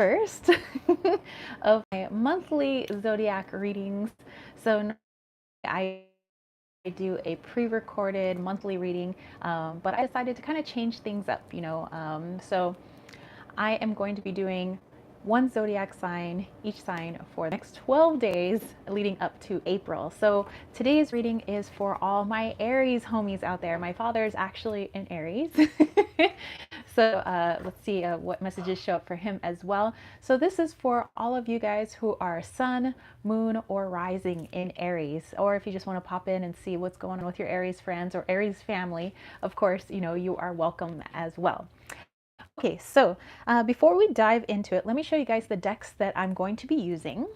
first of my monthly zodiac readings. So I do a pre-recorded monthly reading, but I decided to kind of change things up, so I am going to be doing one zodiac sign, each sign for the next 12 days leading up to April. So today's reading is for all my Aries homies out there. My father is actually an Aries. So let's see what messages show up for him as well. So this is for all of you guys who are sun, moon, or rising in Aries, or if you just want to pop in and see what's going on with your Aries friends or Aries family, of course, you are welcome as well. Okay, so before we dive into it, let me show you guys the decks that I'm going to be using.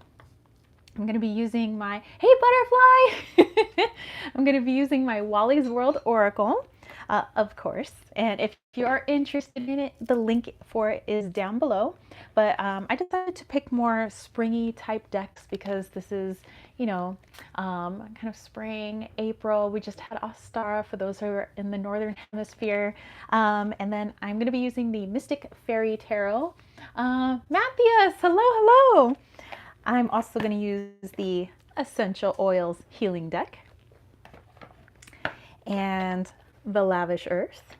I'm going to be using my, hey butterfly! I'm going to be using my Wally's World Oracle, of course. And if you are interested in it, the link for it is down below. But I decided to pick more springy type decks because this is, kind of spring, April. We just had Ostara for those who are in the Northern Hemisphere. And then I'm going to be using the Mystic Fairy Tarot. Matthias, hello, hello! I'm also going to use the Essential Oils Healing Deck and the Lavish Earth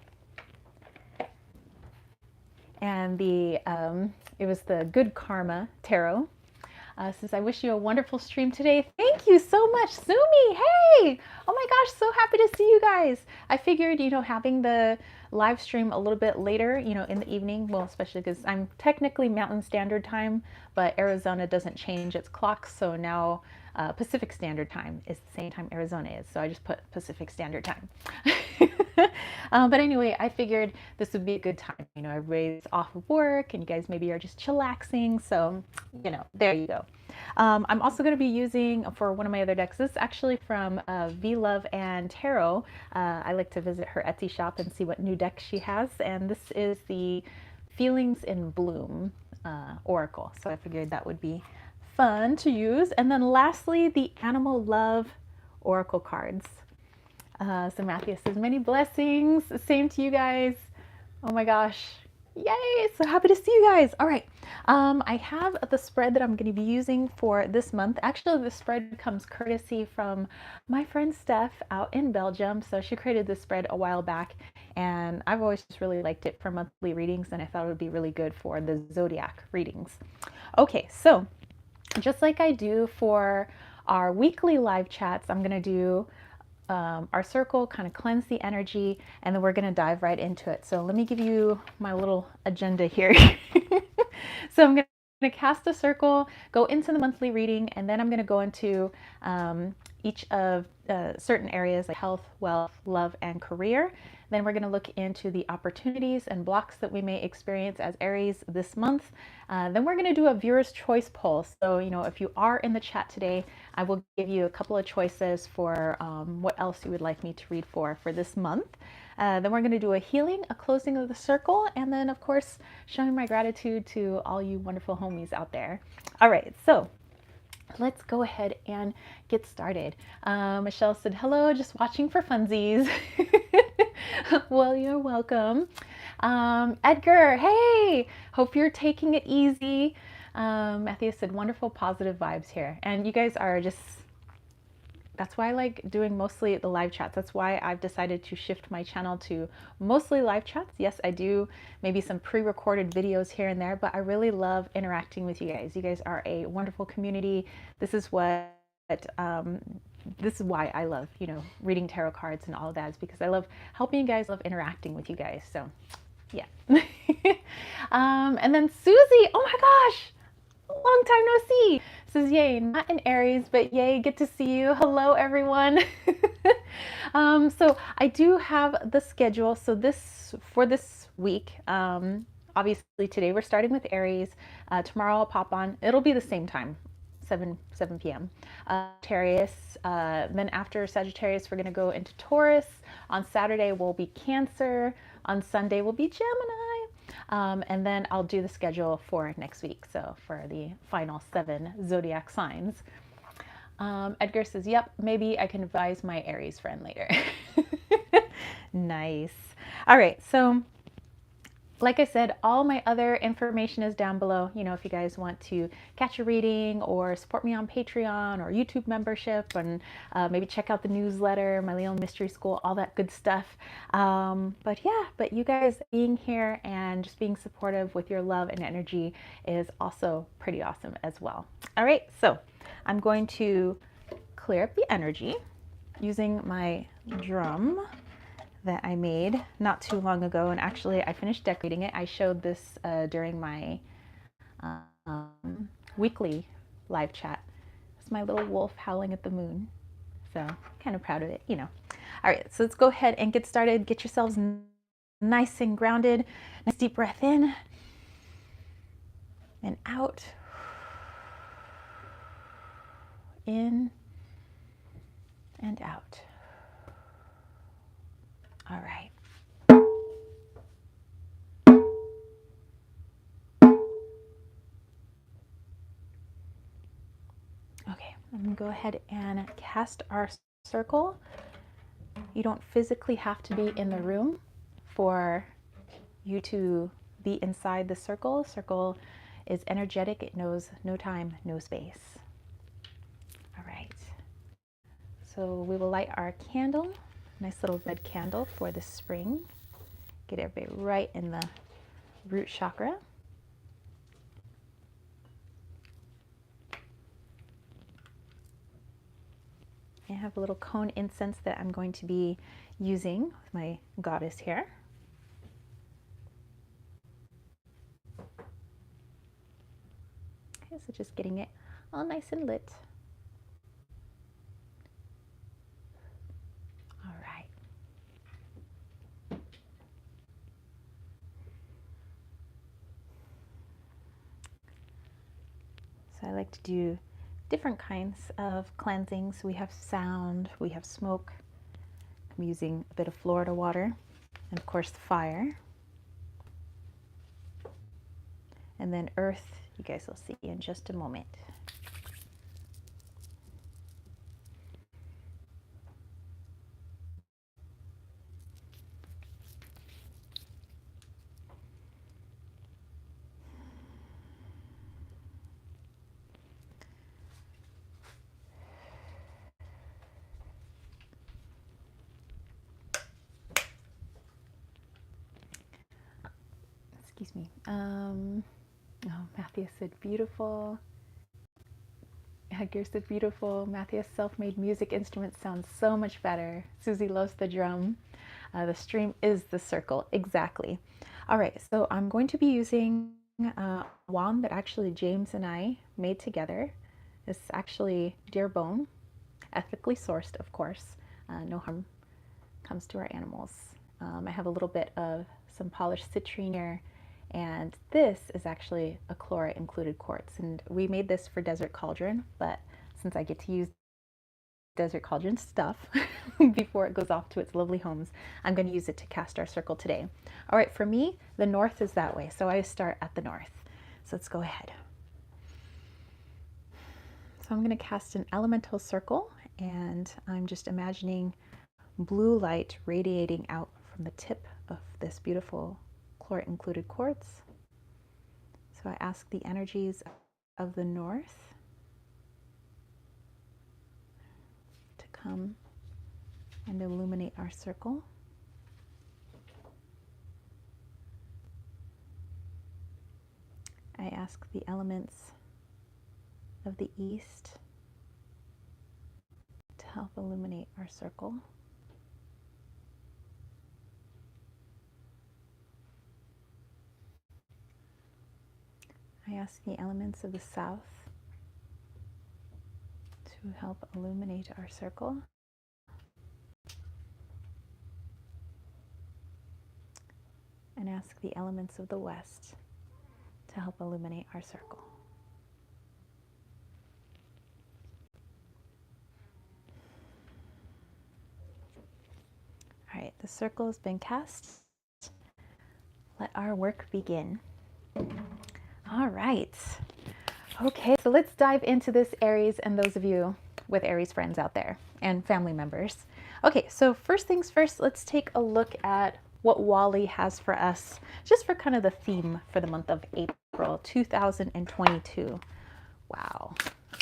and it was the Good Karma Tarot. Says, I wish you a wonderful stream today. Thank you so much, Sumi. Hey! Oh my gosh, so happy to see you guys. I figured, having the live stream a little bit later, in the evening, well, especially because I'm technically Mountain Standard Time, but Arizona doesn't change its clock, so now Pacific Standard Time is the same time Arizona is, so I just put Pacific Standard Time. But anyway, I figured this would be a good time. Everybody's off of work and you guys maybe are just chillaxing. So, there you go. I'm also going to be using for one of my other decks. This is actually from V Love and Tarot. I like to visit her Etsy shop and see what new decks she has. And this is the Feelings in Bloom Oracle. So I figured that would be fun to use. And then lastly, the Animal Love Oracle cards. So Matthew says, many blessings. Same to you guys. Oh my gosh. Yay. So happy to see you guys. All right. I have the spread that I'm going to be using for this month. Actually, the spread comes courtesy from my friend Steph out in Belgium. So she created this spread a while back and I've always just really liked it for monthly readings and I thought it would be really good for the zodiac readings. Okay. So just like I do for our weekly live chats, I'm going to do our circle, kind of cleanse the energy, and then we're going to dive right into it. So let me give you my little agenda here. So I'm going to cast a circle, go into the monthly reading, and then I'm going to go into each of certain areas like health, wealth, love, and career. Then we're going to look into the opportunities and blocks that we may experience as Aries this month. Then we're going to do a viewer's choice poll. So, if you are in the chat today, I will give you a couple of choices for what else you would like me to read for this month. Then we're going to do a healing, a closing of the circle, and then, of course, showing my gratitude to all you wonderful homies out there. All right, so let's go ahead and get started. Michelle said, hello, just watching for funsies. Well, you're welcome. Edgar, hey, hope you're taking it easy. Matthew said, wonderful positive vibes here. And you guys are just, that's why I like doing mostly the live chats. That's why I've decided to shift my channel to mostly live chats. Yes, I do maybe some pre-recorded videos here and there, but I really love interacting with you guys. You guys are a wonderful community. This is what this is why I love, reading tarot cards and all of that, is because I love helping you guys, love interacting with you guys. So yeah. And then Susie, oh my gosh, long time no see. Says, yay, not an Aries, but yay, get to see you. Hello, everyone. So I do have the schedule. So for this week, obviously today we're starting with Aries. Tomorrow I'll pop on. It'll be the same time, 7 p.m. Sagittarius. Then after Sagittarius, we're going to go into Taurus. On Saturday will be Cancer. On Sunday will be Gemini. And then I'll do the schedule for next week. So for the final 7 zodiac signs. Edgar says, yep, maybe I can advise my Aries friend later. Nice. All right. So like I said, all my other information is down below. You know, if you guys want to catch a reading or support me on Patreon or YouTube membership, and maybe check out the newsletter, my Leo Mystery School, all that good stuff. But yeah, but you guys being here and just being supportive with your love and energy is also pretty awesome as well. All right, so I'm going to clear up the energy using my drum that I made not too long ago, and actually I finished decorating it. I showed this during my weekly live chat. It's my little wolf howling at the moon, so I'm kind of proud of it, you know. All right, so let's go ahead and get started. Get yourselves nice and grounded. Nice deep breath in and out. In and out. All right. Okay, I'm gonna go ahead and cast our circle. You don't physically have to be in the room for you to be inside the circle. Circle is energetic. It knows no time, no space. All right. So we will light our candle, nice little red candle for the spring. Get everybody right in the root chakra. I have a little cone incense that I'm going to be using with my goddess here. Okay, so just getting it all nice and lit. All right. So I like to do different kinds of cleansings. We have sound, we have smoke. I'm using a bit of Florida water, and of course fire. And then earth, you guys will see in just a moment. Excuse me. Oh, Matthias said beautiful. Edgar said beautiful. Matthias, self-made music instruments sounds so much better. Susie loves the drum. The stream is the circle. Exactly. All right, so I'm going to be using a wand that actually James and I made together. It's actually deer bone, ethically sourced, of course. No harm comes to our animals. I have a little bit of some polished citrine here, and this is actually a chlorite included quartz, and we made this for Desert Cauldron, but since I get to use Desert Cauldron stuff before it goes off to its lovely homes, I'm going to use it to cast our circle today. All right, for me, the north is that way, so I start at the north. So let's go ahead. So I'm going to cast an elemental circle, and I'm just imagining blue light radiating out from the tip of this beautiful chlorite included quartz. So I ask the energies of the north to come and illuminate our circle. I ask the elements of the east to help illuminate our circle. I ask the elements of the south to help illuminate our circle. And ask the elements of the west to help illuminate our circle. All right, the circle has been cast. Let our work begin. All right. Okay, so let's dive into this, Aries, and those of you with Aries friends out there and family members. Okay, so first things first, let's take a look at what Wally has for us, just for kind of the theme for the month of April 2022. Wow,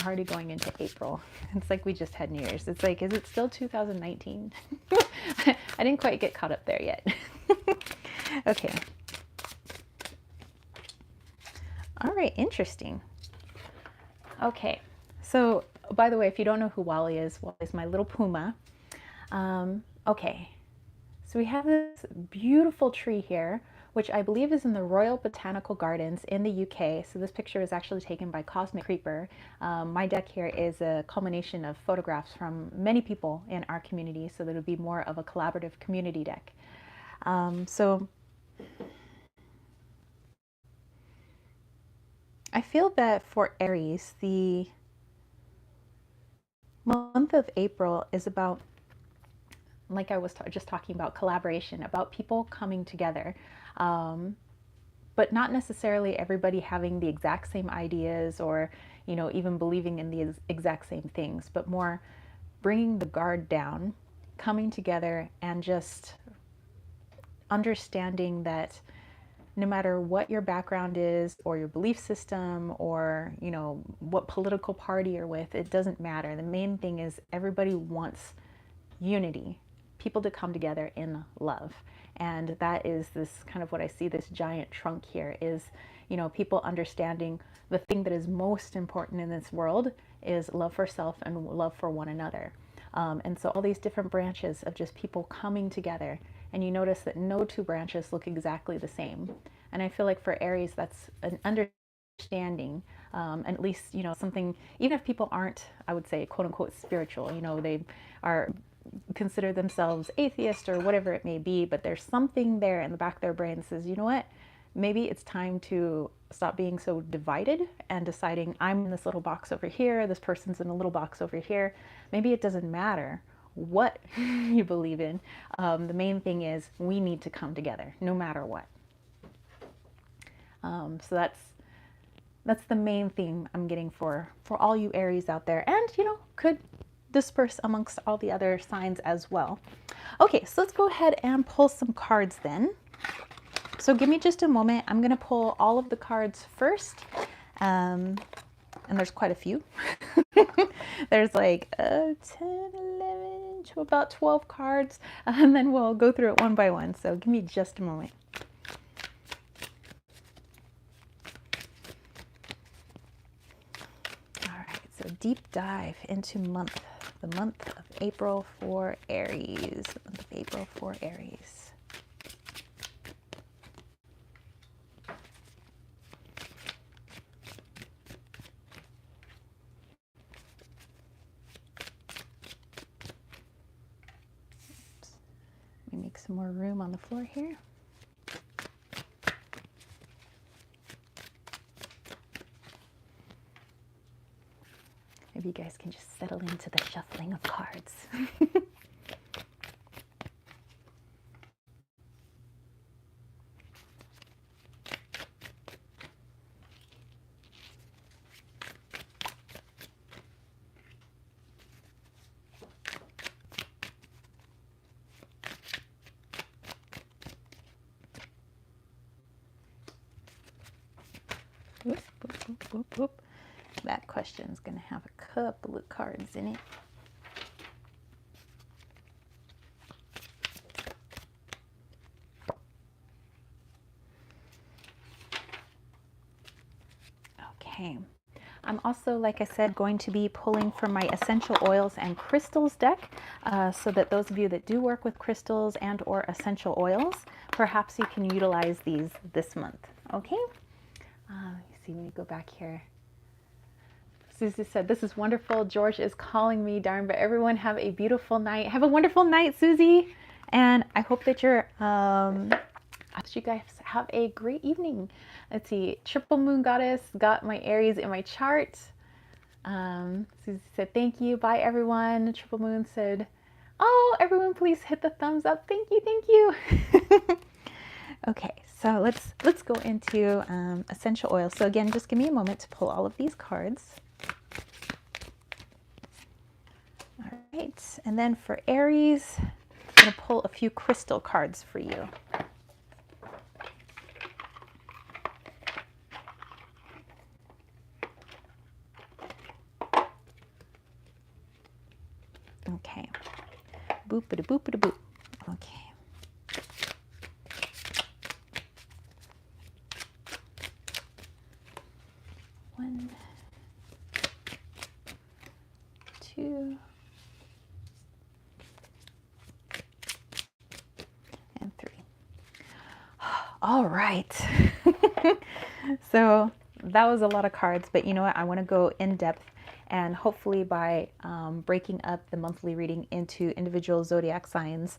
already going into April. It's like we just had New Year's. It's like, is it still 2019? I didn't quite get caught up there yet. Okay. All right, interesting. Okay, so by the way, if you don't know who Wally is my little puma. Okay, so we have this beautiful tree here, which I believe is in the Royal Botanical Gardens in the UK. So this picture is actually taken by Cosmic Creeper. My deck here is a culmination of photographs from many people in our community, so that it would be more of a collaborative community deck. So I feel that for Aries, the month of April is about, like I was just talking about, collaboration, about people coming together, but not necessarily everybody having the exact same ideas or, you know, even believing in the exact same things, but more bringing the guard down, coming together and just understanding that no matter what your background is or your belief system or, you know, what political party you're with, it doesn't matter. The main thing is everybody wants unity, people to come together in love. And that is this kind of what I see, this giant trunk here is, you know, people understanding the thing that is most important in this world is love for self and love for one another. And so all these different branches of just people coming together, and you notice that no two branches look exactly the same. And I feel like for Aries, that's an understanding, and at least, you know, something, even if people aren't, I would say, quote unquote, spiritual, you know, they are consider themselves atheist or whatever it may be, but there's something there in the back of their brain that says, you know what, maybe it's time to stop being so divided and deciding I'm in this little box over here, this person's in a little box over here. Maybe it doesn't matter what you believe in. The main thing is we need to come together no matter what. So that's the main theme I'm getting for all you Aries out there, and you know, could disperse amongst all the other signs as well. Okay, so let's go ahead and pull some cards then. So give me just a moment. I'm going to pull all of the cards first. And there's quite a few. There's like 10, 11, to about 12 cards. And then we'll go through it one by one. So give me just a moment. All right, so deep dive into the month of April for Aries. The month of April for Aries. Let me make some more room on the floor here. Maybe you guys can just settle into the shuffling of cards. Whoop, whoop, whoop, whoop, whoop. That question's going to have a couple of cards in it. Okay. I'm also, like I said, going to be pulling from my essential oils and crystals deck, so that those of you that do work with crystals and or essential oils, perhaps you can utilize these this month. Okay? Let me see, when you go back here. Susie said, this is wonderful. George is calling me, darn, but everyone have a beautiful night. Have a wonderful night, Susie. And I hope that you guys have a great evening. Let's see, Triple Moon Goddess got my Aries in my chart. Susie said, thank you. Bye, everyone. Triple Moon said, oh, everyone, please hit the thumbs up. Thank you, thank you. Okay, so let's go into essential oils. So again, just give me a moment to pull all of these cards. All right, and then for Aries, I'm going to pull a few crystal cards for you. Okay. Boop-a-da boop-a-da boop. Okay. One, two, and three. All right. So that was a lot of cards, but you know what? I want to go in depth, and hopefully by breaking up the monthly reading into individual zodiac signs,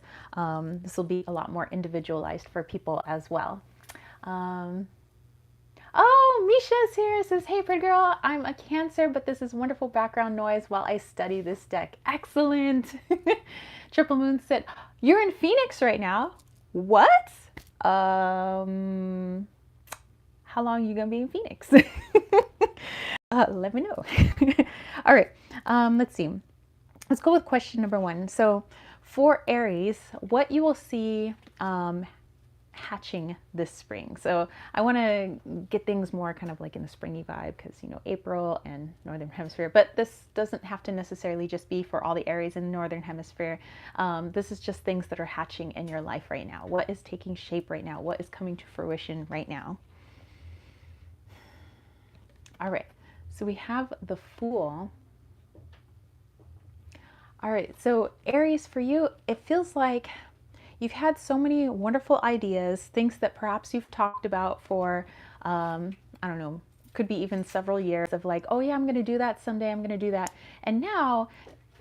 this will be a lot more individualized for people as well. Oh, Misha's here. Says, hey, pretty girl, I'm a Cancer, but this is wonderful background noise while I study this deck. Excellent. Triple Moon said, you're in Phoenix right now. What? How long are you going to be in Phoenix? Let me know. All right. Let's see. Let's go with question number 1. So for Aries, what you will see hatching this spring. So I want to get things more kind of like in the springy vibe because, you know, April and Northern Hemisphere, but this doesn't have to necessarily just be for all the Aries in the Northern Hemisphere. This is just things that are hatching in your life right now. What is taking shape right now? What is coming to fruition right now? All right, so we have the Fool. All right, so Aries, for you, it feels like you've had so many wonderful ideas, things that perhaps you've talked about for, I don't know, could be even several years of like, oh yeah, I'm going to do that someday, I'm going to do that. And now,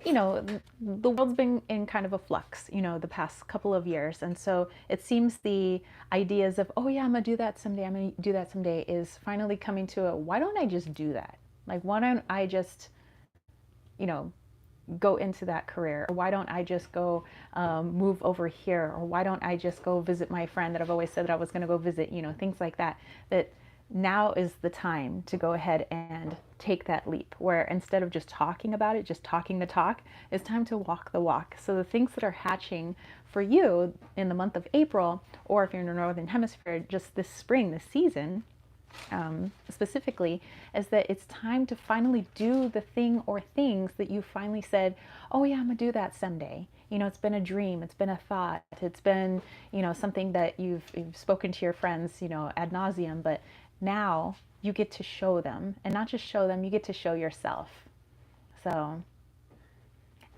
you know, the world's been in kind of a flux, you know, the past couple of years. And so it seems the ideas of, oh yeah, I'm going to do that someday, I'm going to do that someday is finally coming to a, why don't I just do that? Like, why don't I just, you know, go into that career? Or why don't I just go move over here? Or why don't I just go visit my friend that I've always said that I was going to go visit? You know, things like that. That now is the time to go ahead and take that leap, where instead of just talking about it, just talking the talk, it's time to walk the walk. So the things that are hatching for you in the month of April, or if you're in the Northern Hemisphere, just this spring, this season, specifically, is that it's time to finally do the thing or things that you finally said, oh yeah, I'm gonna do that someday. You know, it's been a dream, it's been a thought, it's been, you know, something that you've spoken to your friends, you know, ad nauseum, but now you get to show them, and not just show them, you get to show yourself. So,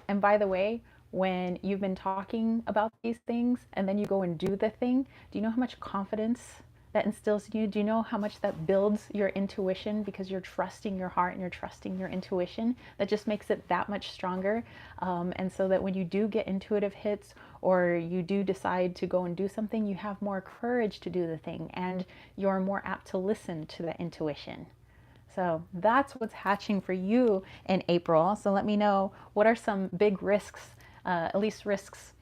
and by the way, when you've been talking about these things and then you go and do the thing, do you know how much confidence that instills in you? Do you know how much that builds your intuition, because you're trusting your heart and you're trusting your intuition? That just makes it that much stronger. And so that when you do get intuitive hits, or you do decide to go and do something, you have more courage to do the thing, and you're more apt to listen to the intuition. So that's what's hatching for you in April. So let me know, what are some big risks, at least risks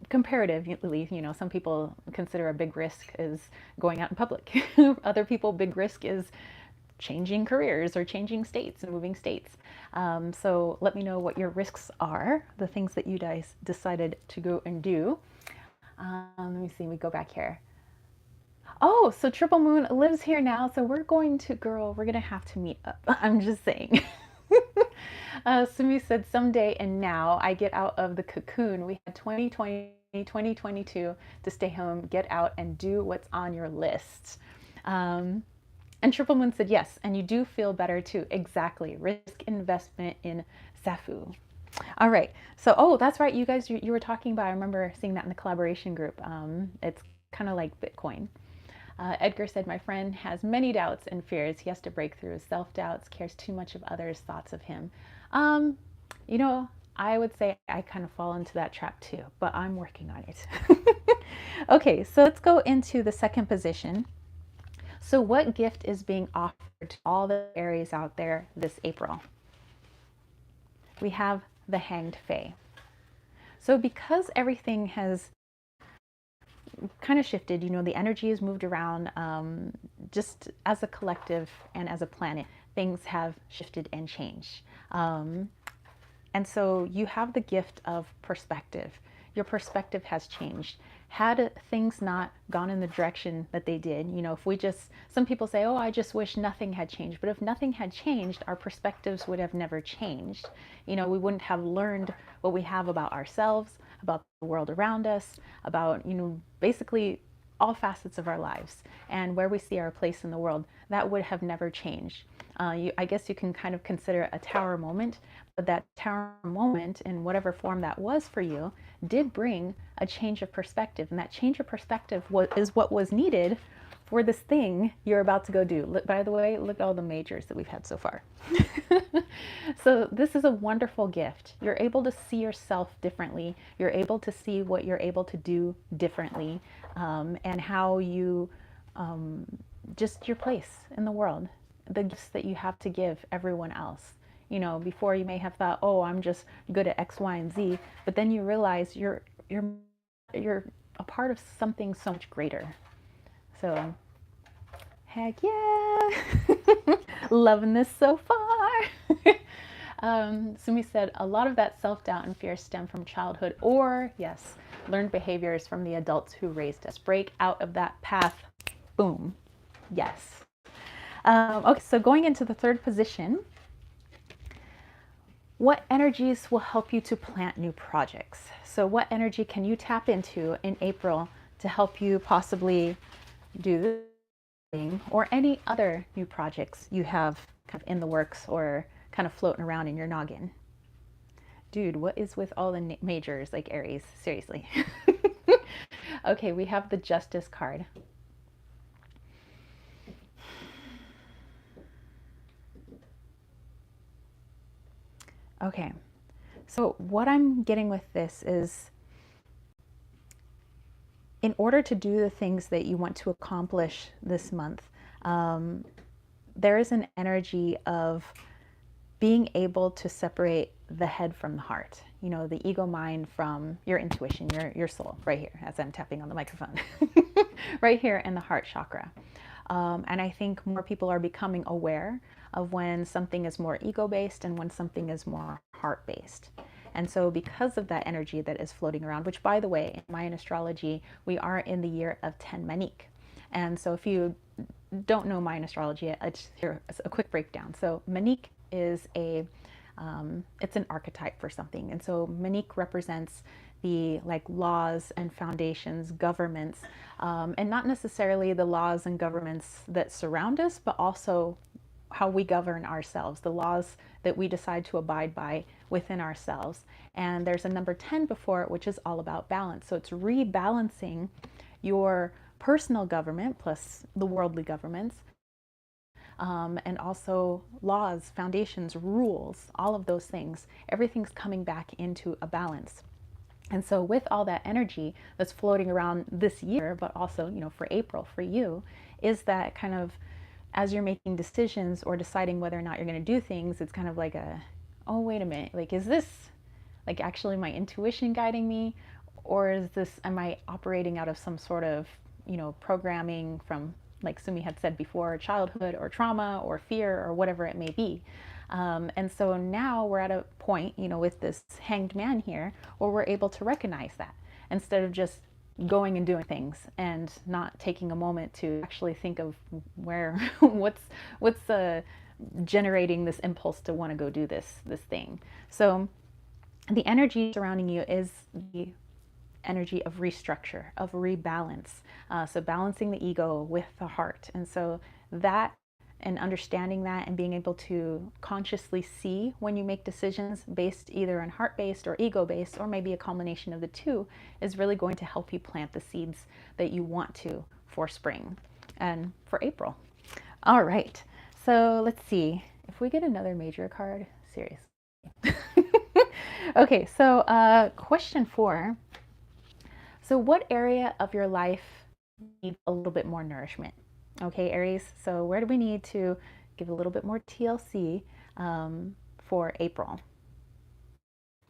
comparatively, you know, some people consider a big risk is going out in public. Other people, big risk is changing careers or changing states and moving states. So let me know what your risks are, the things that you guys decided to go and do. Let me see, we go back here. Oh, so Triple Moon lives here now, so we're going to, girl, we're gonna have to meet up. I'm just saying. Sumi said, someday and now I get out of the cocoon. We had 2020, 2022 to stay home, get out and do what's on your list. And Triple Moon said, yes, and you do feel better too. Exactly. Risk investment in Safu. All right. So, oh, that's right. You guys, you were talking about, I remember seeing that in the collaboration group. It's kind of like Bitcoin. Edgar said, my friend has many doubts and fears. He has to break through his self-doubts, cares too much of others' thoughts of him. You know, I would say I kind of fall into that trap too, but I'm working on it. Okay, so let's go into the second position. So what gift is being offered to all the Aries out there this April? We have the Hanged Fae. So because everything has kind of shifted, you know, the energy has moved around, just as a collective and as a planet, things have shifted and changed. And so you have the gift of perspective. Your perspective has changed. had things not gone in the direction that they did, if we just, some people say, oh, I just wish nothing had changed. But if nothing had changed, our perspectives would have never changed. We wouldn't have learned what we have about ourselves, about the world around us, about, basically all facets of our lives and where we see our place in the world. That would have never changed. I guess you can kind of consider it a tower moment, but that tower moment, in whatever form that was for you, did bring a change of perspective. And that change of perspective is what was needed for this thing you're about to go do. Look, by the way, look at all the majors that we've had so far. So this is a wonderful gift. You're able to see yourself differently. You're able to see what you're able to do differently, and how you, just your place in the world, the gifts that you have to give everyone else. Before you may have thought, oh, I'm just good at X, Y, and Z, but then you realize you're a part of something so much greater. So, heck yeah! Loving this so far. Sumi said, a lot of that self-doubt and fear stem from childhood or, yes, learned behaviors from the adults who raised us. Break out of that path. Boom. Yes. Okay, so going into the third position, what energies will help you to plant new projects? So what energy can you tap into in April to help you possibly do this thing or any other new projects you have kind of in the works or kind of floating around in your noggin? Dude, what is with all the majors like Aries? Seriously. Okay, we have the Justice card. Okay, so what I'm getting with this is, in order to do the things that you want to accomplish this month, there is an energy of being able to separate the head from the heart, the ego mind from your intuition, your soul, right here, as I'm tapping on the microphone, right here in the heart chakra. And I think more people are becoming aware of when something is more ego-based and when something is more heart-based. And so because of that energy that is floating around, which, by the way, in Mayan astrology, we are in the year of 10 Manik. And so if you don't know Mayan astrology, here's a quick breakdown. So Manik is it's an archetype for something. And so Manik represents the laws and foundations, governments, and not necessarily the laws and governments that surround us, but also how we govern ourselves, the laws that we decide to abide by within ourselves. And there's a number 10 before it, which is all about balance. So it's rebalancing your personal government plus the worldly governments, and also laws, foundations, rules, all of those things. Everything's coming back into a balance. And so with all that energy that's floating around this year, but also, for April, for you, is that kind of, as you're making decisions or deciding whether or not you're going to do things, it's kind of like oh, wait a minute, is this actually my intuition guiding me? Or am I operating out of some sort of, programming from, like Sumi had said before, childhood or trauma or fear or whatever it may be. And so now we're at a point, with this hanged man here, where we're able to recognize that instead of just going and doing things and not taking a moment to actually think of what's generating this impulse to want to go do this thing. So the energy surrounding you is the energy of restructure, of rebalance. So balancing the ego with the heart. And so that, and understanding that and being able to consciously see when you make decisions based either on heart-based or ego-based, or maybe a combination of the two, is really going to help you plant the seeds that you want to for spring and for April. All right, so let's see if we get another major card. Seriously. Okay, so question 4. So what area of your life needs a little bit more nourishment? Okay, Aries, so where do we need to give a little bit more TLC for April?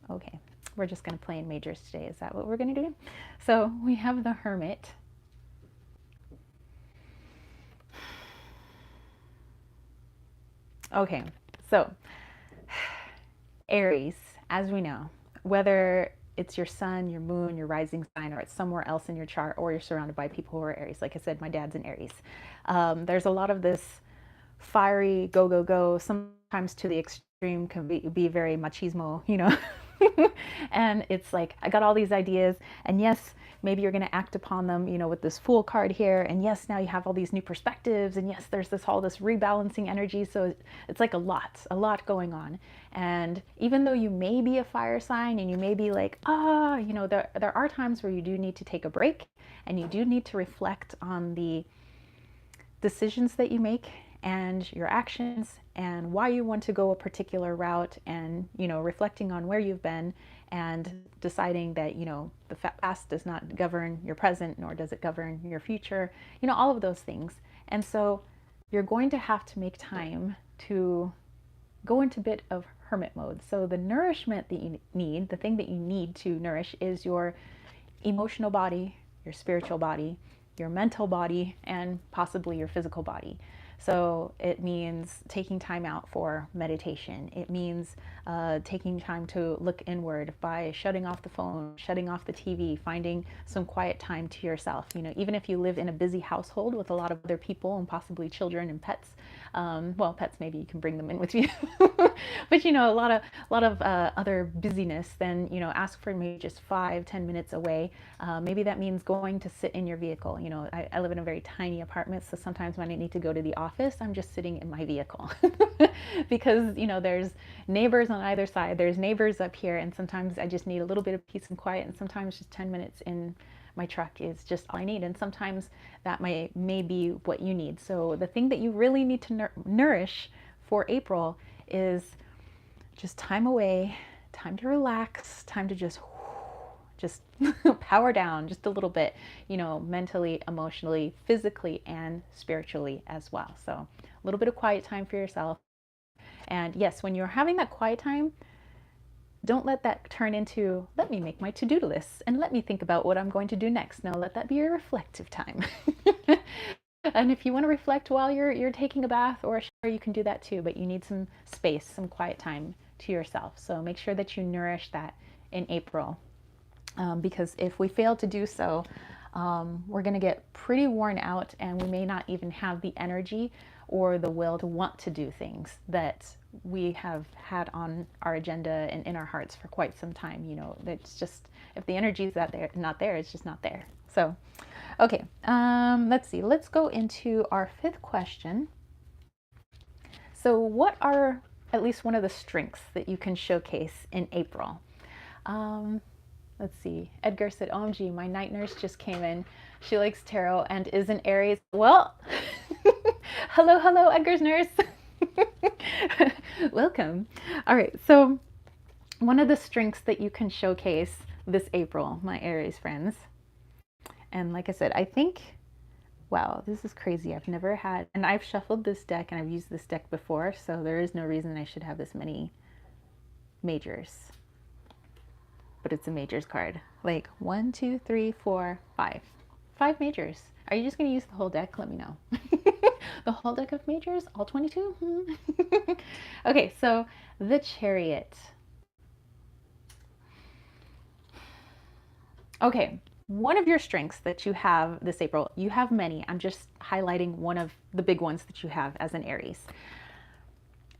Okay, we're just going to play in majors today. Is that what we're going to do? So we have the Hermit. Okay, so Aries, as we know, whether it's your sun, your moon, your rising sign, or it's somewhere else in your chart, or you're surrounded by people who are Aries. Like I said, my dad's an Aries. There's a lot of this fiery go, go, go, sometimes to the extreme can be very machismo, you know. And it's like, I got all these ideas, and yes, maybe you're going to act upon them, you know, with this Fool card here, and yes, now you have all these new perspectives, and yes, there's this all this rebalancing energy. So it's like a lot going on. And even though you may be a fire sign and you may be like, you know, there are times where you do need to take a break, and you do need to reflect on the decisions that you make and your actions and why you want to go a particular route, and, you know, reflecting on where you've been and deciding that, you know, the past does not govern your present, nor does it govern your future, you know, all of those things. And so you're going to have to make time to go into a bit of hermit mode. So the nourishment that you need, the thing that you need to nourish, is your emotional body, your spiritual body, your mental body, and possibly your physical body. So it means taking time out for meditation. It means taking time to look inward by shutting off the phone, shutting off the TV, finding some quiet time to yourself. You know, even if you live in a busy household with a lot of other people and possibly children and pets, well, pets, maybe you can bring them in with you, but, you know, a lot of other busyness, then, you know, ask for maybe just 5-10 minutes away. Maybe that means going to sit in your vehicle. You know, I live in a very tiny apartment, so sometimes when I need to go to the office, I'm just sitting in my vehicle because, you know, there's neighbors on either side, there's neighbors up here, and sometimes I just need a little bit of peace and quiet, and sometimes just 10 minutes in my truck is just all I need, and sometimes that may be what you need. So the thing that you really need to nourish for April is just time away, time to relax, time to just power down just a little bit, you know, mentally, emotionally, physically, and spiritually as well. So a little bit of quiet time for yourself. And yes, when you're having that quiet time, don't let that turn into, let me make my to-do list and let me think about what I'm going to do next. No, let that be a reflective time. And if you want to reflect while you're taking a bath or a shower, you can do that too, but you need some space, some quiet time to yourself. So make sure that you nourish that in April. Because if we fail to do so, we're going to get pretty worn out, and we may not even have the energy or the will to want to do things that we have had on our agenda and in our hearts for quite some time. You know, that's just, if the energy is not there, it's just not there. So, okay, let's see. Let's go into our fifth question. So what are at least one of the strengths that you can showcase in April? Let's see. Edgar said, OMG, my night nurse just came in. She likes tarot and is an Aries. Well, hello, Edgar's nurse. Welcome. All right. So one of the strengths that you can showcase this April, my Aries friends. And like I said, I think, wow, this is crazy. I've never had, and I've shuffled this deck and I've used this deck before, so there is no reason I should have this many majors. But it's a majors card. Like 1, 2, 3, 4, 5. 5 majors. Are you just going to use the whole deck? Let me know. The whole deck of majors? All 22? Okay, so the Chariot. Okay, one of your strengths that you have this April, you have many. I'm just highlighting one of the big ones that you have as an Aries.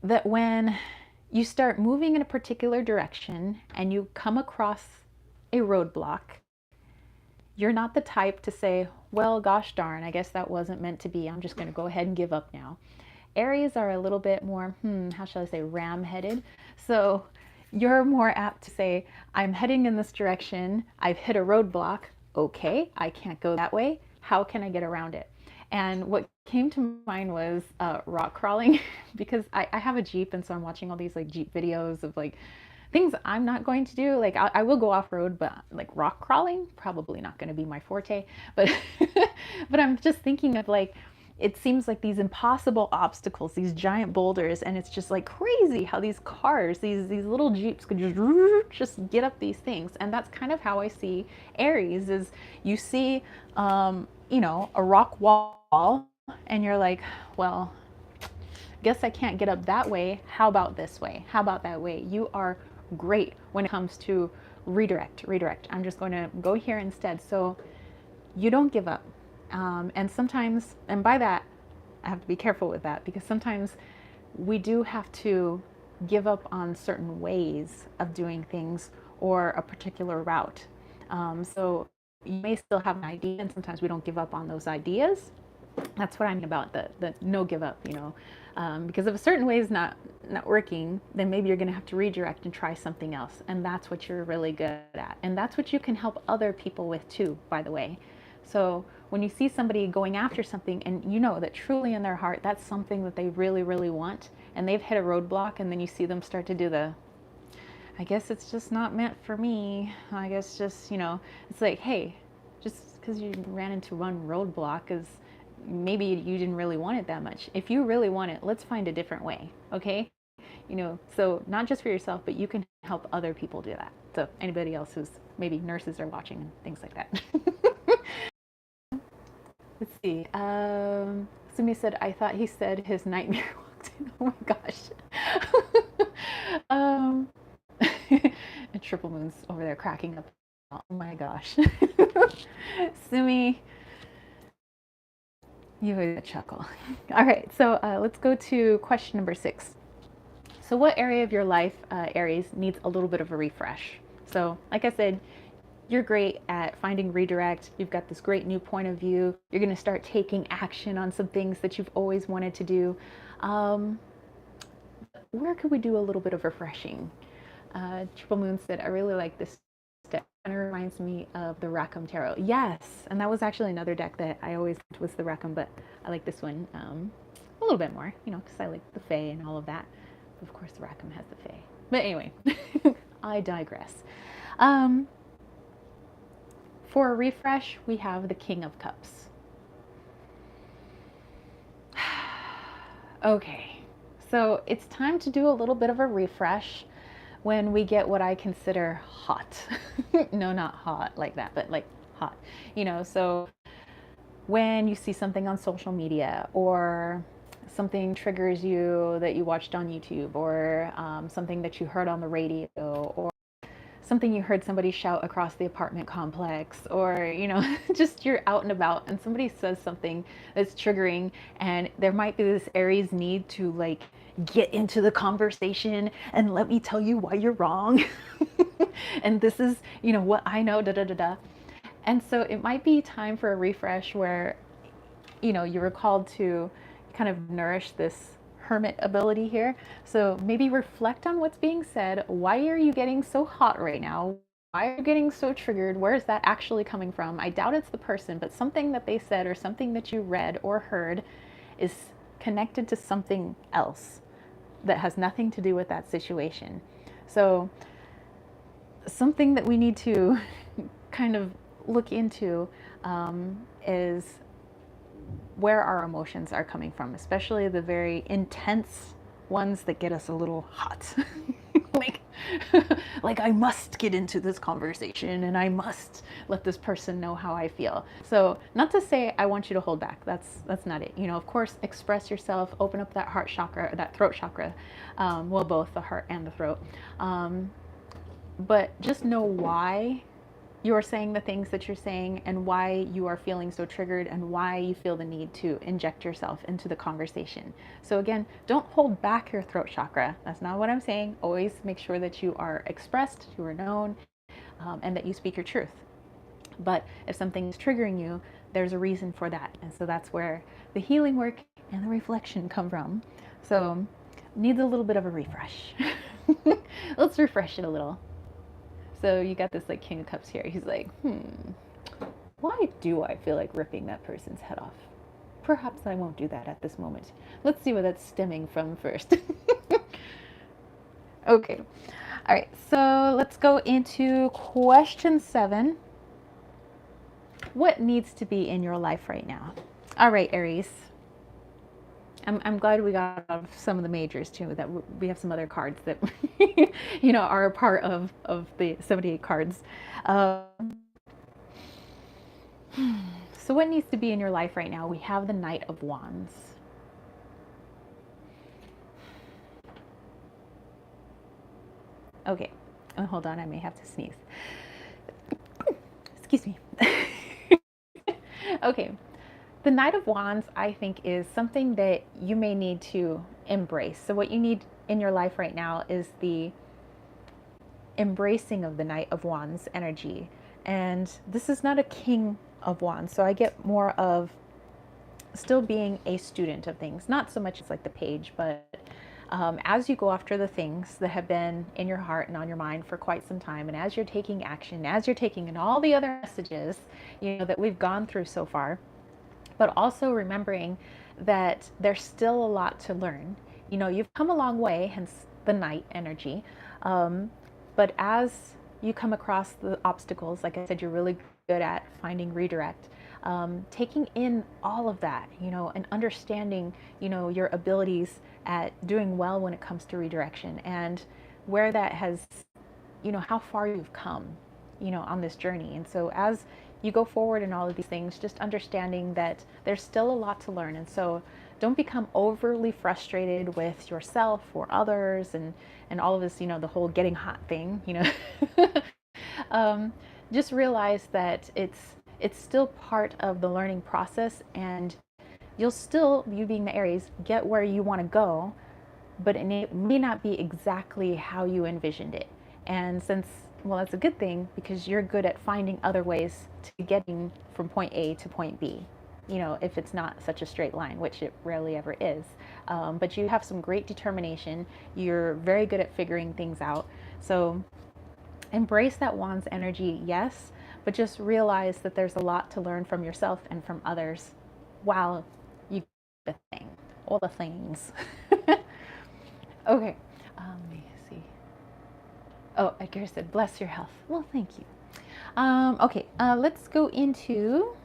That when you start moving in a particular direction and you come across a roadblock, you're not the type to say, well, gosh darn, I guess that wasn't meant to be. I'm just going to go ahead and give up now. Aries are a little bit more, how shall I say, ram-headed. So you're more apt to say, I'm heading in this direction. I've hit a roadblock. Okay, I can't go that way. How can I get around it? And what came to mind was rock crawling, because I have a Jeep, and so I'm watching all these like Jeep videos of like things I'm not going to do. Like I will go off road, but like rock crawling, probably not going to be my forte. But but I'm just thinking of like, it seems like these impossible obstacles, these giant boulders, and it's just like crazy how these cars, these little Jeeps could just get up these things. And that's kind of how I see Aries, is you see, you know, a rock wall, and you're like, well, guess I can't get up that way. How about this way? How about that way? You are great when it comes to redirect, redirect. I'm just going to go here instead. So you don't give up. And sometimes, and by that, I have to be careful with that, because sometimes we do have to give up on certain ways of doing things or a particular route. So you may still have an idea, and sometimes we don't give up on those ideas. That's what I mean about the no give up, you know. Because if a certain way is not working, then maybe you're going to have to redirect and try something else. And that's what you're really good at. And that's what you can help other people with too, by the way. So when you see somebody going after something and you know that truly in their heart, that's something that they really, really want, and they've hit a roadblock, and then you see them start to do the, I guess it's just not meant for me. I guess just, you know, it's like, hey, just because you ran into one roadblock is maybe you didn't really want it that much. If you really want it, let's find a different way, okay? You know, so not just for yourself, but you can help other people do that. So anybody else who's maybe nurses are watching and things like that. Let's see. Sumi said, I thought he said his nightmare walked in. Oh my gosh. And Triple Moon's over there cracking up. Oh my gosh. Sumi, you had a chuckle. All right, so let's go to question number 6. So what area of your life, Aries, needs a little bit of a refresh? So like I said, you're great at finding redirect. You've got this great new point of view. You're going to start taking action on some things that you've always wanted to do. Where could we do a little bit of refreshing? Triple Moon said, I really like this deck. It reminds me of the Rackham Tarot. Yes, and that was actually another deck that I always liked was the Rackham, but I like this one a little bit more, you know, because I like the Fae and all of that. But of course, the Rackham has the Fae. But anyway, I digress. For a refresh, we have the King of Cups. Okay, so it's time to do a little bit of a refresh when we get what I consider hot. No, not hot like that, but like hot. You know, so when you see something on social media, or something triggers you that you watched on YouTube, or something that you heard on the radio, or something you heard somebody shout across the apartment complex, or, you know, just you're out and about and somebody says something that's triggering, and there might be this Aries need to like get into the conversation and let me tell you why you're wrong. And this is, you know, what I know, da da da da. And so it might be time for a refresh where, you know, you're called to kind of nourish this hermit ability here. So maybe reflect on what's being said. Why are you getting so hot right now? Why are you getting so triggered? Where is that actually coming from? I doubt it's the person, but something that they said or something that you read or heard is connected to something else that has nothing to do with that situation. So something that we need to kind of look into is where our emotions are coming from, especially the very intense ones that get us a little hot. like I must get into this conversation and I must let this person know how I feel. So not to say I want you to hold back. That's not it. You know, of course, express yourself, open up that heart chakra, that throat chakra. Well, both the heart and the throat. But just know why you're saying the things that you're saying, and why you are feeling so triggered, and why you feel the need to inject yourself into the conversation. So again, don't hold back your throat chakra. That's not what I'm saying. Always make sure that you are expressed, you are known, and that you speak your truth. But if something is triggering you, there's a reason for that. And so that's where the healing work and the reflection come from. So needs a little bit of a refresh. Let's refresh it a little. So you got this like King of Cups here. He's like, why do I feel like ripping that person's head off? Perhaps I won't do that at this moment. Let's see where that's stemming from first. Okay. All right. So let's go into question 7. What needs to be in your life right now? All right, Aries. I'm glad we got off some of the majors too, that we have some other cards that, you know, are a part of the 78 cards. So what needs to be in your life right now? We have the Knight of Wands. Okay, Oh, hold on, I may have to sneeze. Excuse me. Okay, the Knight of Wands, I think, is something that you may need to embrace. So what you need in your life right now is the embracing of the Knight of Wands energy. And this is not a King of Wands, so I get more of still being a student of things, not so much as like the page, but as you go after the things that have been in your heart and on your mind for quite some time, and as you're taking action, as you're taking in all the other messages, you know, that we've gone through so far, but also remembering that there's still a lot to learn. You know, you've come a long way, hence the Knight energy. But as you come across the obstacles, like I said, you're really good at finding redirect, taking in all of that, you know, and understanding, you know, your abilities at doing well when it comes to redirection, and where that has, you know, how far you've come, you know, on this journey. And so as you go forward in all of these things, just understanding that there's still a lot to learn. And so don't become overly frustrated with yourself or others, and all of this, you know, the whole getting hot thing, you know. Just realize that it's still part of the learning process, and you'll still, you being the Aries, get where you want to go, but it may not be exactly how you envisioned it. And since, well, that's a good thing, because you're good at finding other ways to getting from point A to point B, you know, if it's not such a straight line, which it rarely ever is. But you have some great determination. You're very good at figuring things out. So embrace that Wands energy, yes, but just realize that there's a lot to learn from yourself and from others while you do the thing, all the things. Okay, let me see. Oh, Edgar said, bless your health. Well, thank you. Okay, let's go into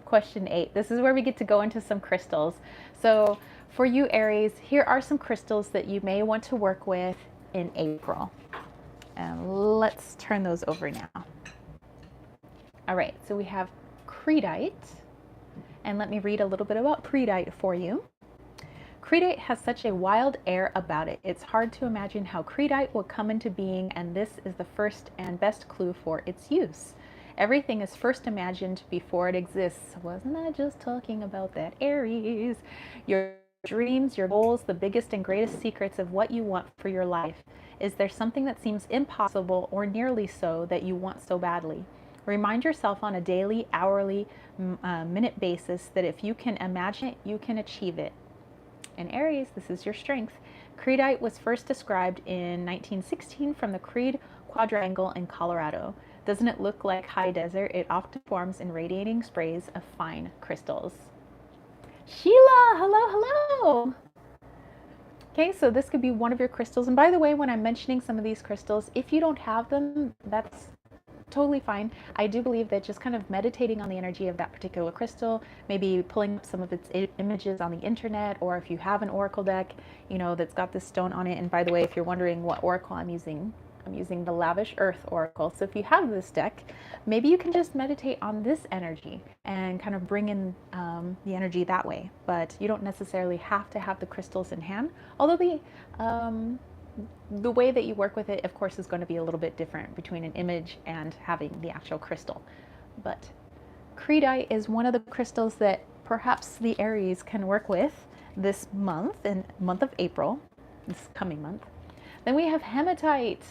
question 8. This is where we get to go into some crystals. So for you, Aries, here are some crystals that you may want to work with in April. And let's turn those over now. All right, so we have Chariot. And let me read a little bit about Chariot for you. Chariot has such a wild air about it. It's hard to imagine how Chariot will come into being, and this is the first and best clue for its use. Everything is first imagined before it exists. Wasn't I just talking about that, Aries? Your dreams, your goals, the biggest and greatest secrets of what you want for your life. Is there something that seems impossible or nearly so that you want so badly? Remind yourself on a daily, hourly, minute basis that if you can imagine it, you can achieve it. And Aries, this is your strength. Chariot was first described in 1916 from the Creed Quadrangle in Colorado. Doesn't it look like high desert? It often forms in radiating sprays of fine crystals. Sheila, hello, hello. Okay, so this could be one of your crystals. And by the way, when I'm mentioning some of these crystals, if you don't have them, that's totally fine. I do believe that just kind of meditating on the energy of that particular crystal, maybe pulling up some of its images on the internet, or if you have an oracle deck, you know, that's got this stone on it. And by the way, if you're wondering what oracle I'm using the Lavish Earth Oracle. So if you have this deck, maybe you can just meditate on this energy and kind of bring in the energy that way. But you don't necessarily have to have the crystals in hand, although the way that you work with it, of course, is going to be a little bit different between an image and having the actual crystal. But Chariot is one of the crystals that perhaps the Aries can work with this month, in month of April, this coming month. Then we have Hematite.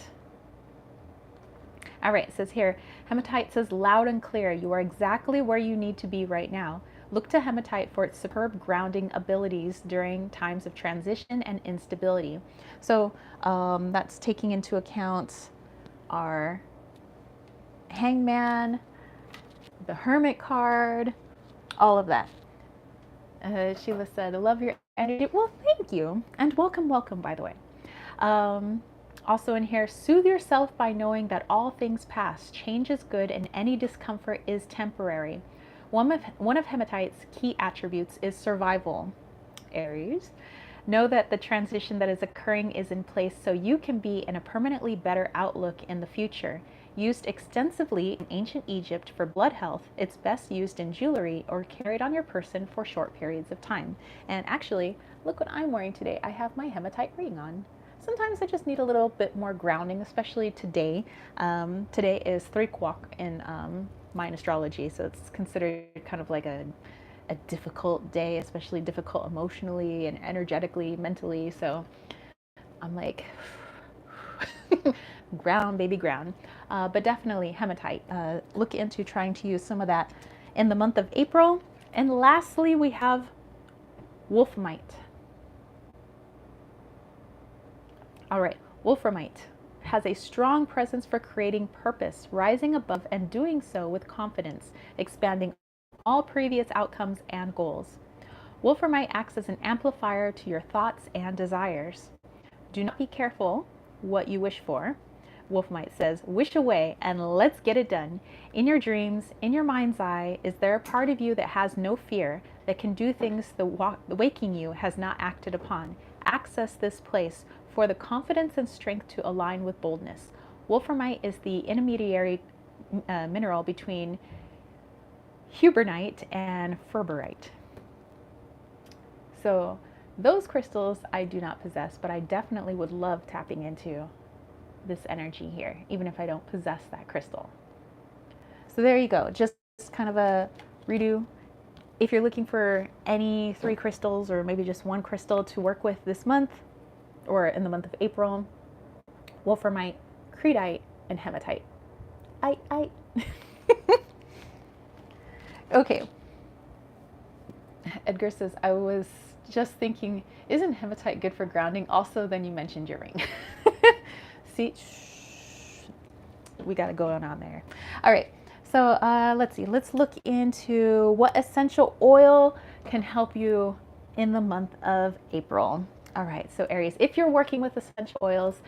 All right, it says here, Hematite says loud and clear, you are exactly where you need to be right now. Look to Hematite for its superb grounding abilities during times of transition and instability. So that's taking into account our Hangman, the Hermit card, all of that. Sheila said, I love your energy. Well, thank you. And welcome, welcome, by the way. Also in here, soothe yourself by knowing that all things pass. Change is good and any discomfort is temporary. One of Hematite's key attributes is survival. Aries, know that the transition that is occurring is in place so you can be in a permanently better outlook in the future. Used extensively in ancient Egypt for blood health, it's best used in jewelry or carried on your person for short periods of time. And actually, look what I'm wearing today. I have my Hematite ring on. sometimes I just need a little bit more grounding, especially today. Today is 3 o'clock in Mayan astrology, so it's considered kind of like a difficult day, especially difficult emotionally and energetically, mentally. So I'm like, ground, baby, ground. But definitely hematite. Look into trying to use some of that in the month of April. And lastly, we have Wolfmite. All right, Wolfmite has a strong presence for creating purpose, rising above and doing so with confidence, expanding all previous outcomes and goals. Wolfmite acts as an amplifier to your thoughts and desires. Do not be careful what you wish for. Wolfmite says, wish away and let's get it done. In your dreams, in your mind's eye, is there a part of you that has no fear, that can do things the waking you has not acted upon? Access this place for the confidence and strength to align with boldness. Wolfmite is the intermediary mineral between hubernite and ferberite. So those crystals I do not possess, but I definitely would love tapping into this energy here, even if I don't possess that crystal. So there you go, just kind of a redo. If you're looking for any 3 crystals or maybe just 1 crystal to work with this month or in the month of April, wolframite, creedite, and hematite. Okay. Edgar says, I was just thinking, isn't hematite good for grounding? Also, then you mentioned your ring. See, we got it going on there. All right. So let's see. Let's look into what essential oil can help you in the month of April. All right. So Aries, if you're working with essential oils,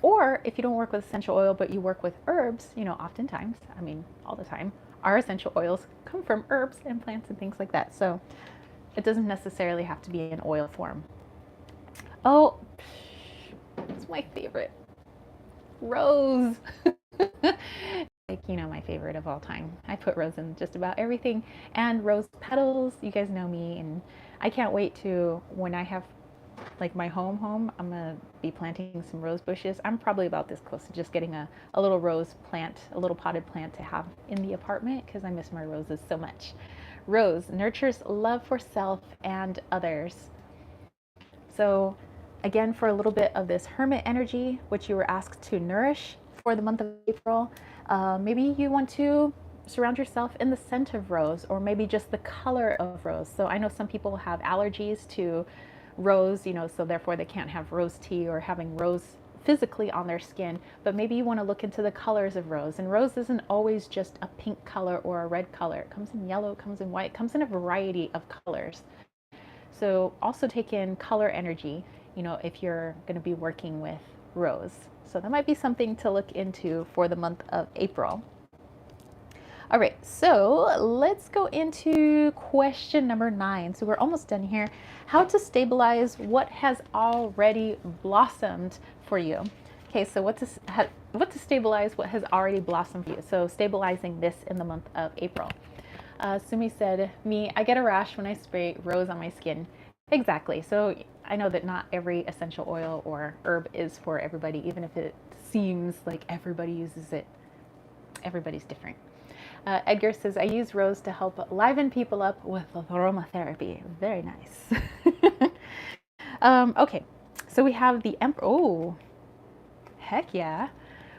or if you don't work with essential oil, but you work with herbs, you know, oftentimes, I mean, all the time, our essential oils come from herbs and plants and things like that. So it doesn't necessarily have to be in oil form. Oh, it's my favorite. Rose. Like, you know, my favorite of all time. I put rose in just about everything, and rose petals. You guys know me, and I can't wait to, when I have like my home, I'm gonna be planting some rose bushes. I'm probably about this close to just getting a little rose plant, a little potted plant to have in the apartment because I miss my roses so much. Rose nurtures love for self and others. So again, for a little bit of this hermit energy, which you were asked to nourish for the month of April, maybe you want to surround yourself in the scent of rose, or maybe just the color of rose. So I know some people have allergies to rose, you know, so therefore they can't have rose tea or having rose physically on their skin, but maybe you want to look into the colors of rose. And rose isn't always just a pink color or a red color. It comes in yellow, it comes in white, it comes in a variety of colors. So also take in color energy, you know, if you're going to be working with rose. So that might be something to look into for the month of April. All right, so let's go into question number 9. So we're almost done here. How to stabilize what has already blossomed for you. Okay, so what to stabilize what has already blossomed for you. So stabilizing this in the month of April. Sumi said, me, I get a rash when I spray rose on my skin. Exactly. So I know that not every essential oil or herb is for everybody, even if it seems like everybody uses it. Everybody's different. Edgar says, I use rose to help liven people up with aromatherapy. Very nice. Okay, so we have the Emperor. Oh, heck yeah.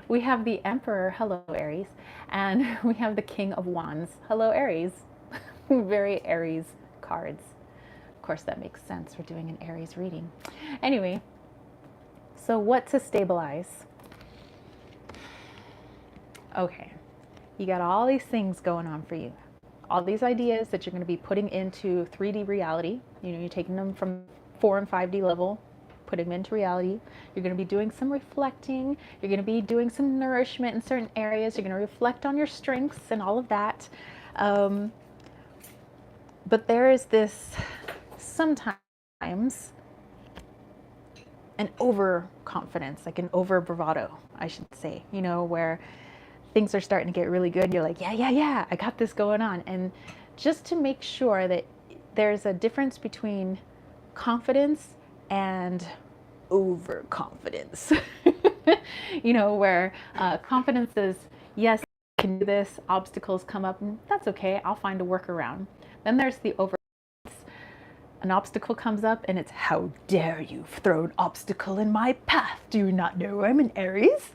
We have the Emperor. Hello, Aries. And we have the King of Wands. Hello, Aries. Very Aries cards. Of course, that makes sense. We're doing an Aries reading. Anyway, so what to stabilize? Okay. You got all these things going on for you. All these ideas that you're going to be putting into 3D reality. You know, you're taking them from 4 and 5D level, putting them into reality. You're going to be doing some reflecting. You're going to be doing some nourishment in certain areas. You're going to reflect on your strengths and all of that. But there is this, sometimes, an overconfidence, like an over bravado, I should say, you know, where things are starting to get really good. You're like, yeah, I got this going on. And just to make sure that there's a difference between confidence and overconfidence. You know, where confidence is, yes, I can do this, obstacles come up, and that's okay, I'll find a workaround. Then there's the over. An obstacle comes up and it's, how dare you throw an obstacle in my path? Do you not know I'm an Aries?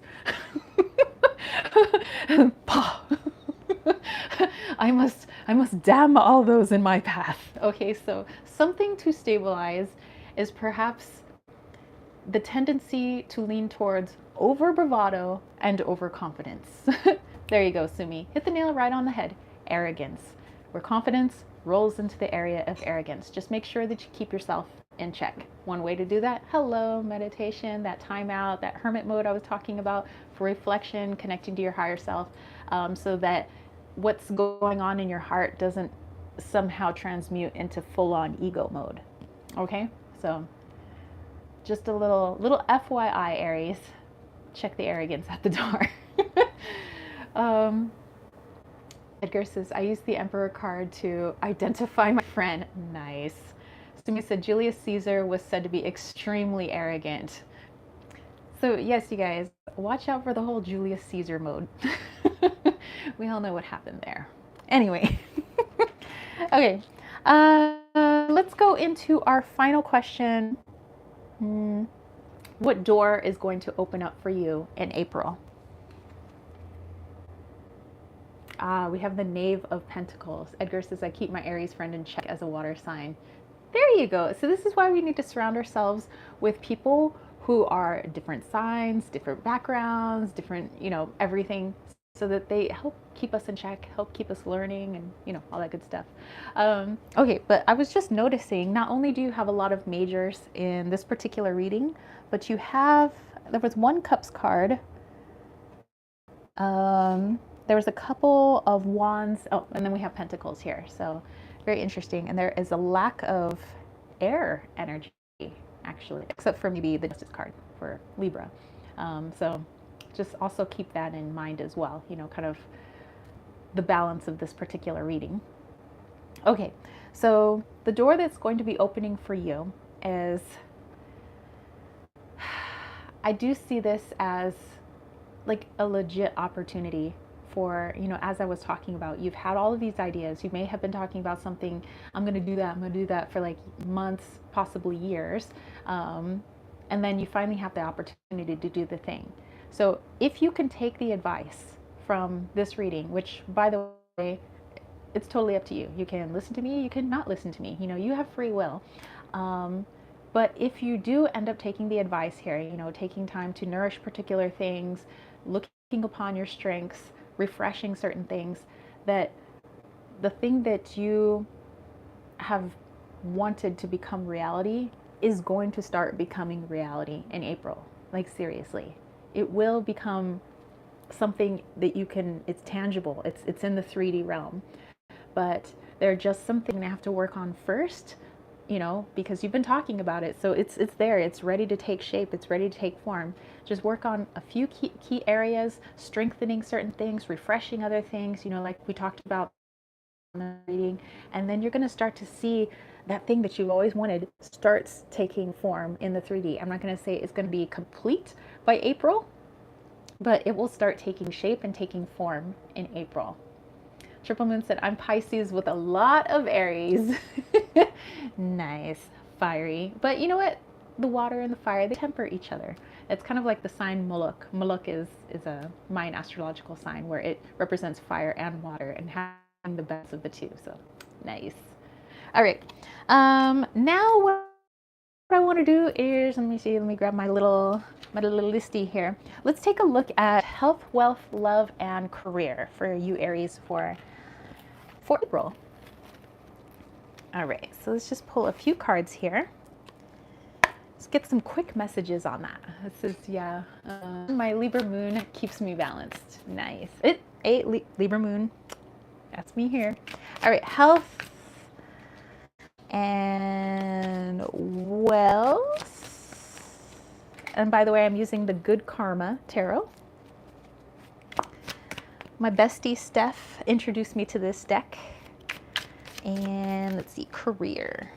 I must damn all those in my path. Okay, so something to stabilize is perhaps the tendency to lean towards over bravado and overconfidence. There you go, Sumi. Hit the nail right on the head. Arrogance. Where confidence rolls into the area of arrogance. Just make sure that you keep yourself in check. One way to do that, hello, meditation, that time out, that hermit mode I was talking about for reflection, connecting to your higher self, so that what's going on in your heart doesn't somehow transmute into full-on ego mode. Okay, so just a little FYI, Aries, check the arrogance at the door. Edgar says, I use the Emperor card to identify my friend. Nice. Sumi said, Julius Caesar was said to be extremely arrogant. So yes, you guys, watch out for the whole Julius Caesar mode. We all know what happened there. Anyway, okay, let's go into our final question. What door is going to open up for you in April? We have the Knave of Pentacles. Edgar says, I keep my Aries friend in check as a water sign. There you go. So this is why we need to surround ourselves with people who are different signs, different backgrounds, different, you know, everything, so that they help keep us in check, help keep us learning, and, you know, all that good stuff. Okay, but I was just noticing, not only do you have a lot of majors in this particular reading, but you have, there was one Cups card. There was a couple of Wands. Oh, and then we have Pentacles here. So very interesting. And there is a lack of air energy, actually, except for maybe the Justice card for Libra. So just also keep that in mind as well, you know, kind of the balance of this particular reading. Okay, so the door that's going to be opening for you is, I do see this as like a legit opportunity for, you know, as I was talking about, you've had all of these ideas. You may have been talking about something, I'm going to do that for like months, possibly years. And then you finally have the opportunity to do the thing. So if you can take the advice from this reading, which by the way, it's totally up to you. You can listen to me, you can not listen to me. You know, you have free will. But if you do end up taking the advice here, you know, taking time to nourish particular things, looking upon your strengths, refreshing certain things, that the thing that you have wanted to become reality is going to start becoming reality in April. Like seriously, it will become something that you can, it's tangible, it's in the 3D realm, but there are just something to have to work on first, you know, because you've been talking about it. So it's there, it's ready to take shape, it's ready to take form. Just work on a few key areas, strengthening certain things, refreshing other things, you know, like we talked about in the reading, and then you're going to start to see that thing that you've always wanted starts taking form in the 3D. I'm not going to say it's going to be complete by April, but it will start taking shape and taking form in April. Triple Moon said, I'm Pisces with a lot of Aries. Nice, fiery. But you know what? The water and the fire, they temper each other. It's kind of like the sign Muluk. Muluk is a Mayan astrological sign where it represents fire and water and having the best of the two. So nice. All right. Now what I want to do is, let me grab my little listy here. Let's take a look at health, wealth, love, and career for you Aries for April. All right, so let's just pull a few cards here. Let's get some quick messages on that. This is, yeah, my Libra moon keeps me balanced. Nice. Libra moon, that's me here. All right, health and wealth. And by the way, I'm using the Good Karma Tarot. My bestie Steph introduced me to this deck. And let's see, career.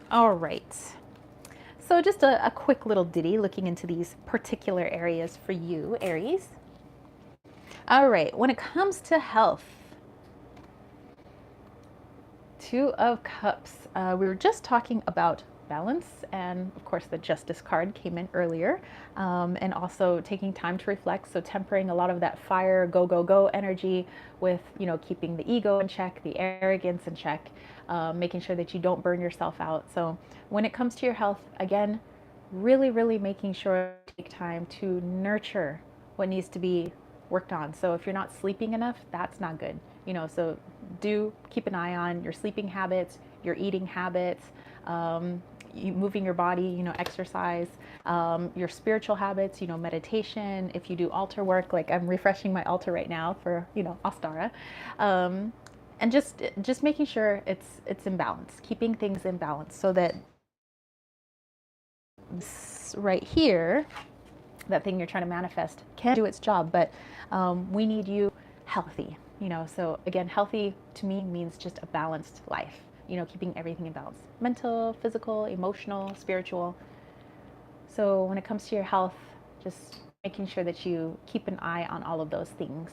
All right. So just a quick little ditty looking into these particular areas for you, Aries. All right, when it comes to health, Two of Cups. We were just talking about balance, and of course the Justice card came in earlier, and also taking time to reflect. So tempering a lot of that fire, go, go, go energy with, keeping the ego in check, the arrogance in check, making sure that you don't burn yourself out. So when it comes to your health, again, really, really making sure to take time to nurture what needs to be worked on. So if you're not sleeping enough, that's not good. So do keep an eye on your sleeping habits, your eating habits, you moving your body, exercise, your spiritual habits, meditation. If you do altar work, like I'm refreshing my altar right now for, Astara, and just making sure it's in balance, keeping things in balance, so that right here, that thing you're trying to manifest can do its job, but we need you healthy, so again, healthy to me means just a balanced life, keeping everything in balance, mental, physical, emotional, spiritual. So when it comes to your health, just making sure that you keep an eye on all of those things.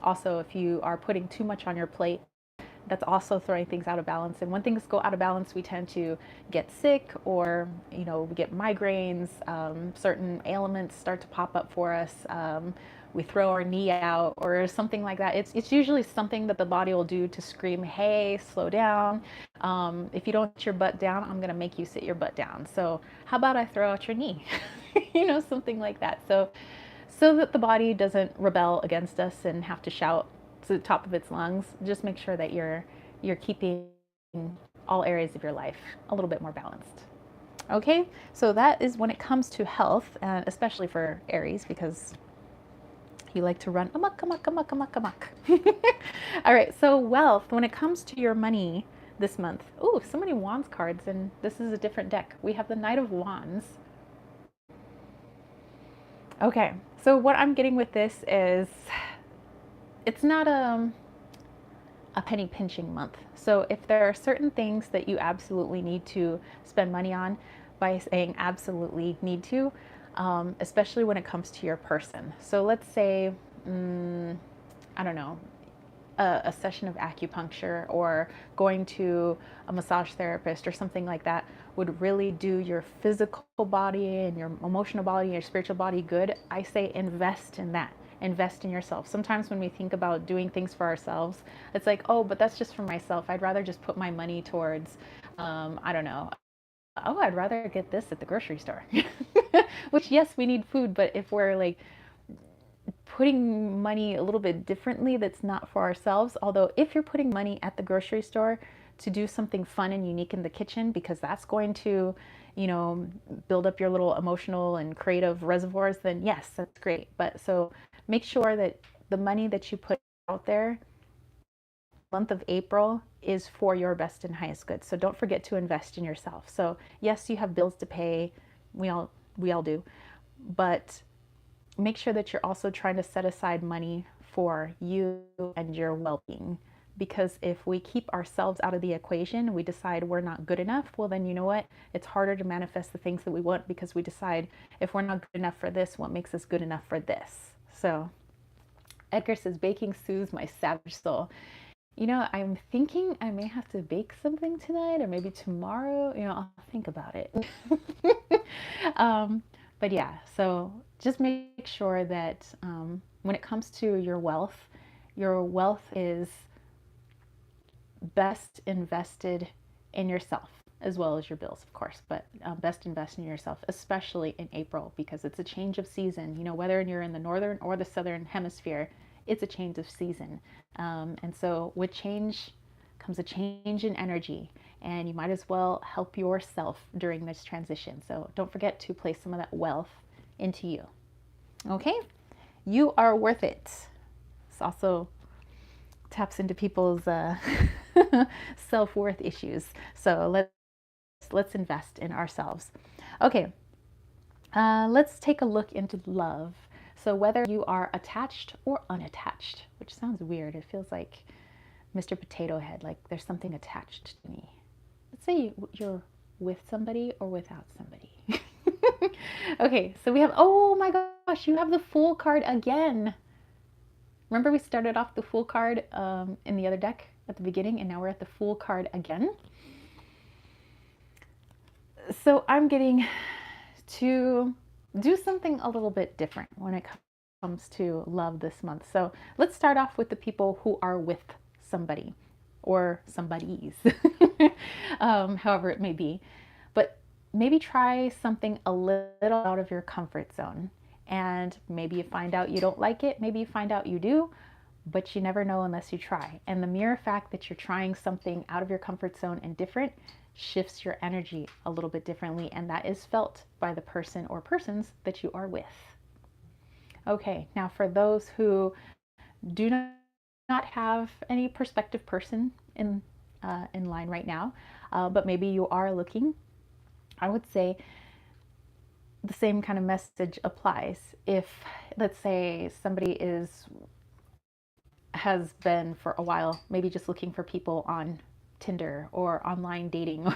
Also, if you are putting too much on your plate, that's also throwing things out of balance. And when things go out of balance, we tend to get sick, or we get migraines, certain ailments start to pop up for us. We throw our knee out or something like that. It's usually something that the body will do to scream, hey, slow down. If you don't sit your butt down, I'm gonna make you sit your butt down. So how about I throw out your knee? Something like that. So that the body doesn't rebel against us and have to shout to the top of its lungs. Just make sure that you're keeping all areas of your life a little bit more balanced. Okay, so that is when it comes to health, especially for Aries, because you like to run amok, amok, amok, amok, amok. All right, so wealth, when it comes to your money this month. Oh, so many Wands cards, and this is a different deck. We have the Knight of Wands. Okay, so what I'm getting with this is it's not a penny pinching month. So if there are certain things that you absolutely need to spend money on, by saying absolutely need to, especially when it comes to your person. So let's say, I don't know, a session of acupuncture or going to a massage therapist or something like that would really do your physical body and your emotional body and your spiritual body good. I say invest in that. Invest in yourself. Sometimes when we think about doing things for ourselves, it's like, oh, but that's just for myself. I'd rather just put my money towards, I don't know. Oh, I'd rather get this at the grocery store. Which, yes, we need food, but if we're like putting money a little bit differently, that's not for ourselves. Although if you're putting money at the grocery store to do something fun and unique in the kitchen, because that's going to, build up your little emotional and creative reservoirs, then yes, that's great. But so make sure that the money that you put out there, month of April, is for your best and highest good. So don't forget to invest in yourself. So yes, you have bills to pay. We all do. But make sure that you're also trying to set aside money for you and your well-being. Because if we keep ourselves out of the equation, we decide we're not good enough, well then you know what? It's harder to manifest the things that we want, because we decide if we're not good enough for this, what makes us good enough for this? So Edgar says, baking soothes my savage soul. I'm thinking I may have to bake something tonight or maybe tomorrow. I'll think about it. But yeah, so just make sure that when it comes to your wealth is best invested in yourself, as well as your bills, of course, but best invest in yourself, especially in April, because it's a change of season. Whether you're in the northern or the southern hemisphere, it's a change of season. And so with change comes a change in energy, and you might as well help yourself during this transition. So don't forget to place some of that wealth into you. Okay? You are worth it. This also taps into people's self-worth issues. So let's invest in ourselves. Okay, let's take a look into love. So whether you are attached or unattached, which sounds weird, it feels like Mr. Potato Head, like there's something attached to me. Let's say you're with somebody or without somebody? Okay, so we have, oh my gosh, you have the Fool card again. Remember we started off the Fool card in the other deck at the beginning, and now we're at the Fool card again. So I'm getting to do something a little bit different when it comes to love this month. So let's start off with the people who are with somebody or somebodies, however it may be. But maybe try something a little out of your comfort zone. And maybe you find out you don't like it. Maybe you find out you do, but you never know unless you try. And the mere fact that you're trying something out of your comfort zone and different shifts your energy a little bit differently. And that is felt by the person or persons that you are with. Okay, now for those who do not have any prospective person in line right now, but maybe you are looking, I would say the same kind of message applies. If, let's say, somebody has been for a while maybe just looking for people on Tinder or online dating,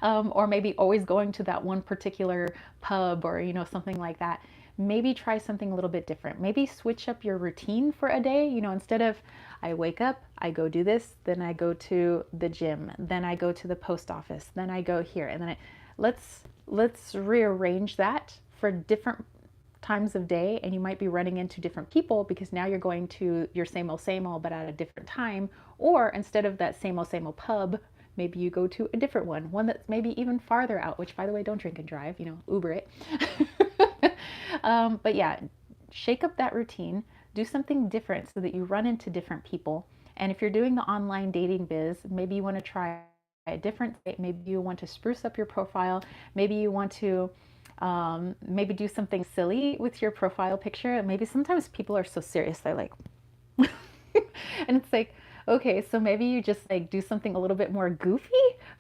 or maybe always going to that one particular pub or something like that, maybe try something a little bit different. Maybe switch up your routine for a day. Instead of I wake up, I go do this, then I go to the gym, then I go to the post office, then I go here, and then let's rearrange that for different times of day. And you might be running into different people because now you're going to your same old but at a different time. Or instead of that same old pub, maybe you go to a different one that's maybe even farther out, which, by the way, don't drink and drive, Uber it. But yeah, shake up that routine, do something different so that you run into different people. And if you're doing the online dating biz, maybe you want to try a different state. Maybe you want to spruce up your profile. Maybe you want to maybe do something silly with your profile picture. Maybe sometimes people are so serious, they're like, and it's like, okay, so maybe you just like do something a little bit more goofy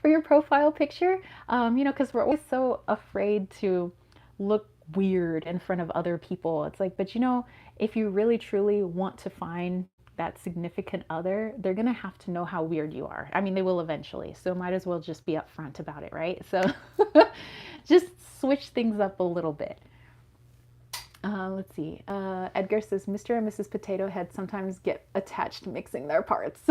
for your profile picture, because we're always so afraid to look weird in front of other people. It's like, but if you really truly want to find that significant other, they're gonna have to know how weird you are. I mean, they will eventually, so might as well just be upfront about it, right? So just switch things up a little bit. Let's see. Edgar says, Mr. and Mrs. Potato Head sometimes get attached mixing their parts.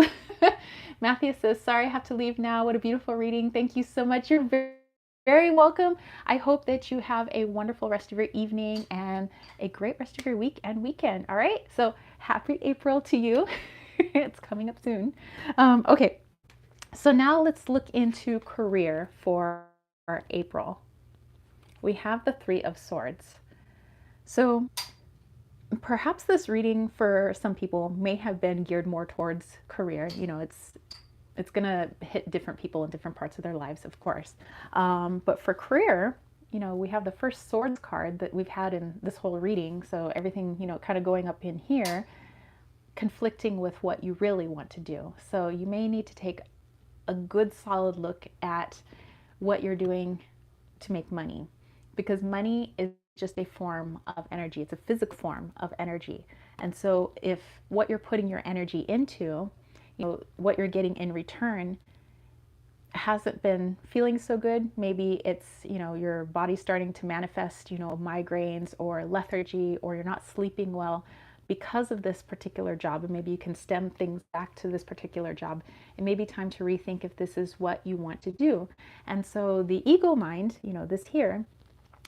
Matthew says, sorry, I have to leave now. What a beautiful reading. Thank you so much. You're very welcome. I hope that you have a wonderful rest of your evening and a great rest of your week and weekend. All right. So happy April to you. It's coming up soon. Okay. So now let's look into career for April. We have the Three of Swords. So perhaps this reading for some people may have been geared more towards career. It's going to hit different people in different parts of their lives, of course. But for career, we have the first Swords card that we've had in this whole reading. So everything, kind of going up in here, conflicting with what you really want to do. So you may need to take a good solid look at what you're doing to make money, because money is just a form of energy. It's a physical form of energy. And so if what you're putting your energy into, what you're getting in return hasn't been feeling so good, maybe it's, your body's starting to manifest, migraines or lethargy, or you're not sleeping well because of this particular job, and maybe you can stem things back to this particular job. It may be time to rethink if this is what you want to do. And so the ego mind, this here,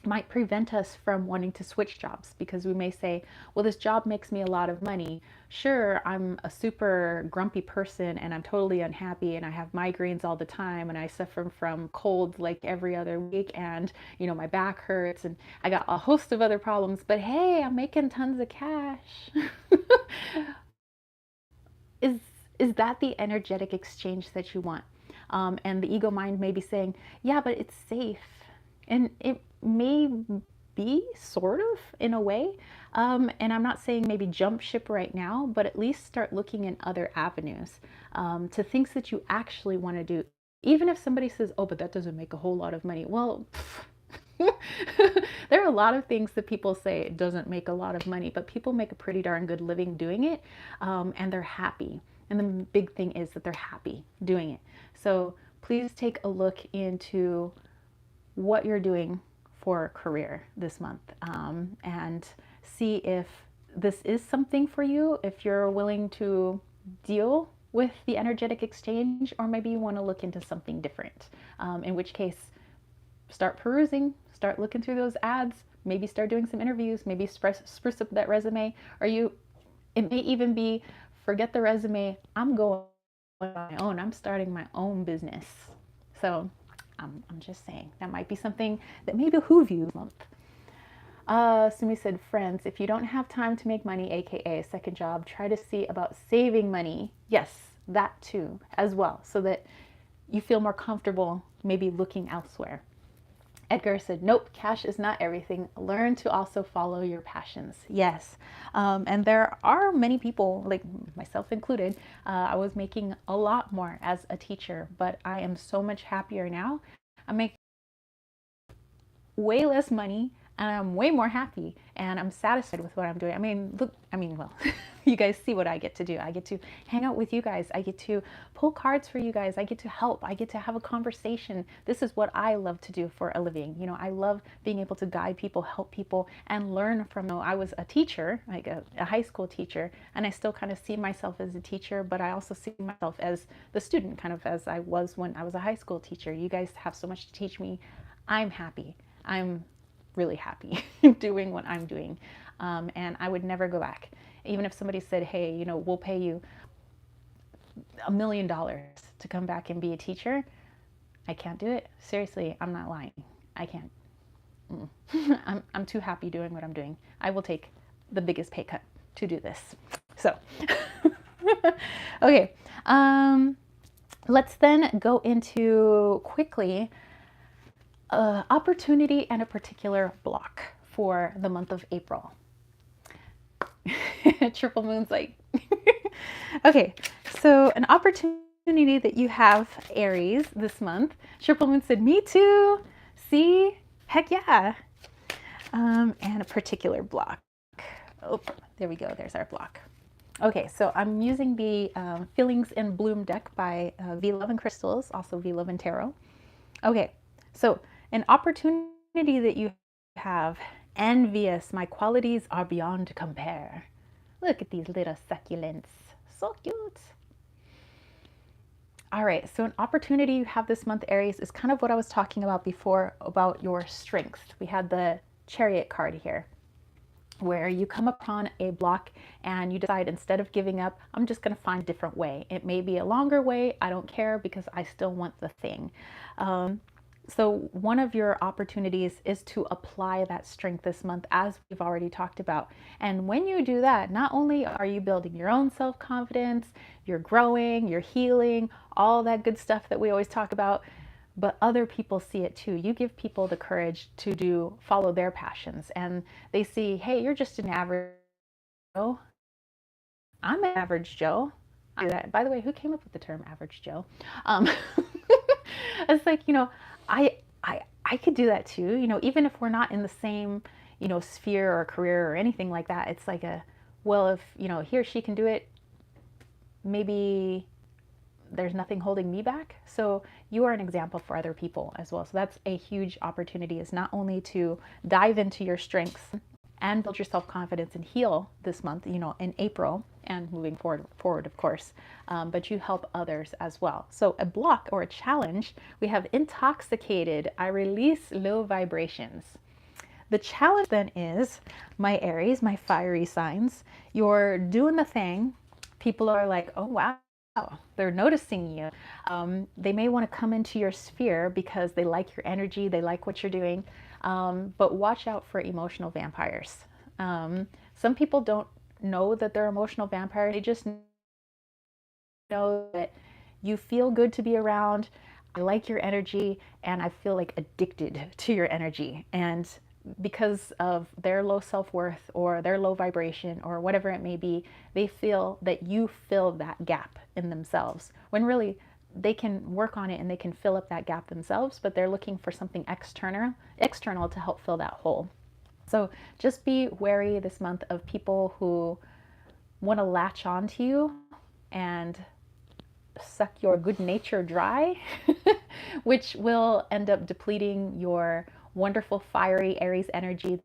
might prevent us from wanting to switch jobs, because we may say, well, this job makes me a lot of money. Sure, I'm a super grumpy person and I'm totally unhappy and I have migraines all the time and I suffer from colds like every other week, and my back hurts and I got a host of other problems, but hey, I'm making tons of cash. Is that the energetic exchange that you want? And the ego mind may be saying, yeah, but it's safe. And it may be sort of in a way. And I'm not saying maybe jump ship right now, but at least start looking in other avenues to things that you actually want to do. Even if somebody says, oh, but that doesn't make a whole lot of money. Well, there are a lot of things that people say it doesn't make a lot of money, but people make a pretty darn good living doing it, and they're happy. And the big thing is that they're happy doing it. So please take a look into what you're doing for a career this month, and see if this is something for you, if you're willing to deal with the energetic exchange, or maybe you want to look into something different. In which case, start perusing, start looking through those ads, maybe start doing some interviews, maybe spruce up that resume, or it may even be, forget the resume, I'm going on my own, I'm starting my own business. So I'm just saying, that might be something that may behoove you this month. Sumi said, friends, if you don't have time to make money, aka a second job, try to see about saving money. Yes, that too, as well, so that you feel more comfortable maybe looking elsewhere. Edgar said, nope, cash is not everything. Learn to also follow your passions. Yes. And there are many people, like myself included, I was making a lot more as a teacher, but I am so much happier now. I make way less money and I'm way more happy and I'm satisfied with what I'm doing. Well, you guys see what I get to do. I get to hang out with you guys. I get to pull cards for you guys. I get to help. I get to have a conversation. This is what I love to do for a living. I love being able to guide people, help people, and learn from them. I was a teacher, like a high school teacher, and I still kind of see myself as a teacher, but I also see myself as the student, kind of as I was when I was a high school teacher. You guys have so much to teach me. I'm happy. I'm really happy doing what I'm doing. And I would never go back. Even if somebody said, hey, we'll pay you $1 million to come back and be a teacher, I can't do it. Seriously, I'm not lying. I can't. I'm too happy doing what I'm doing. I will take the biggest pay cut to do this. So, okay. Let's then go into quickly opportunity and a particular block for the month of April. Triple Moon's like, okay, so an opportunity that you have, Aries, this month. Triple Moon said, me too. See? Heck yeah. And a particular block. Oh, there we go. There's our block. Okay, so I'm using the Feelings in Bloom deck by V Love and Crystals, also V Love and Tarot. Okay, so an opportunity that you have, envious, my qualities are beyond compare. Look at these little succulents, so cute. All right, so an opportunity you have this month, Aries, is kind of what I was talking about before about your strengths. We had the Chariot card here, where you come upon a block and you decide, instead of giving up, I'm just going to find a different way. It may be a longer way. I don't care, because I still want the thing. So one of your opportunities is to apply that strength this month, as we've already talked about. And when you do that, not only are you building your own self-confidence, you're growing, you're healing, all that good stuff that we always talk about, but other people see it too. You give people the courage to follow their passions, and they see, hey, you're just an average Joe. I'm an average Joe. I do that. By the way, who came up with the term average Joe? It's like, I could do that too. Even if we're not in the same, sphere or career or anything like that, it's like well, if, he or she can do it, maybe there's nothing holding me back. So you are an example for other people as well. So that's a huge opportunity, is not only to dive into your strengths and build your self-confidence and heal this month, in April and moving forward, of course, but you help others as well. So a block or a challenge, we have intoxicated. I release low vibrations. The challenge then is, my Aries, my fiery signs, you're doing the thing. People are like, oh, wow. They're noticing you. They may want to come into your sphere because they like your energy, they like what you're doing, but watch out for emotional vampires. Some people don't know that they're emotional vampires. They just know that you feel good to be around, I like your energy, and I feel like addicted to your energy. And because of their low self-worth or their low vibration or whatever it may be, they feel that you fill that gap in themselves, when really they can work on it and they can fill up that gap themselves, but they're looking for something external to help fill that hole. So just be wary this month of people who want to latch on to you and suck your good nature dry, which will end up depleting your wonderful fiery Aries energy you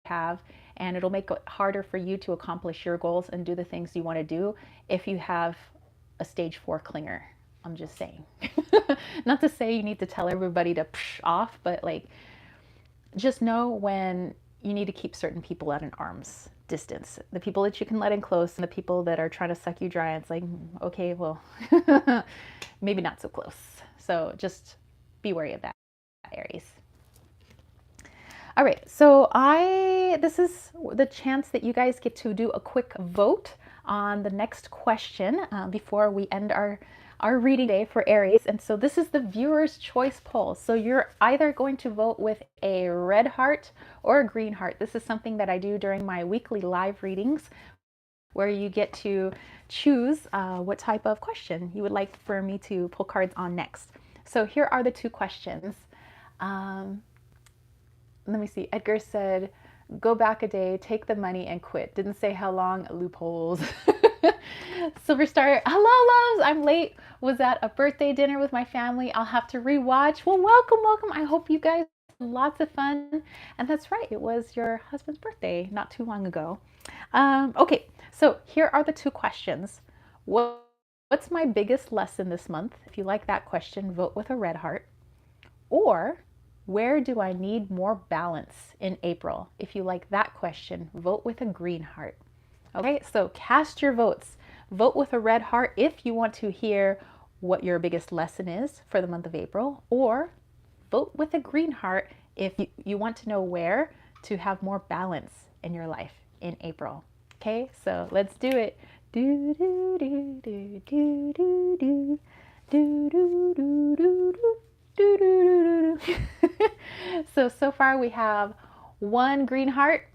have, and it'll make it harder for you to accomplish your goals and do the things you want to do if you have a stage 4 clinger. I'm just saying. Not to say you need to tell everybody to psh off, but like, just know when you need to keep certain people at an arm's distance. The people that you can let in close and the people that are trying to suck you dry. It's like, okay, well, maybe not so close. So just be wary of that, Aries. All right, so this is the chance that you guys get to do a quick vote on the next question before we end our reading day for Aries. And so this is the viewer's choice poll. So you're either going to vote with a red heart or a green heart. This is something that I do during my weekly live readings, where you get to choose what type of question you would like for me to pull cards on next. So here are the two questions. Let me see. Edgar said, go back a day, take the money and quit. Didn't say how long, loopholes. Silver Star, hello loves, I'm late. Was at a birthday dinner with my family. I'll have to rewatch. Well, welcome, welcome. I hope you guys had lots of fun. And that's right, it was your husband's birthday not too long ago. Okay, so here are the two questions. What's my biggest lesson this month? If you like that question, vote with a red heart. Or, where do I need more balance in April? If you like that question, vote with a green heart. Okay, so cast your votes. Vote with a red heart if you want to hear what your biggest lesson is for the month of April, or vote with a green heart if you want to know where to have more balance in your life in April. Okay, so let's do it. Do do do do do do do do do do do do. So far we have 1 green heart,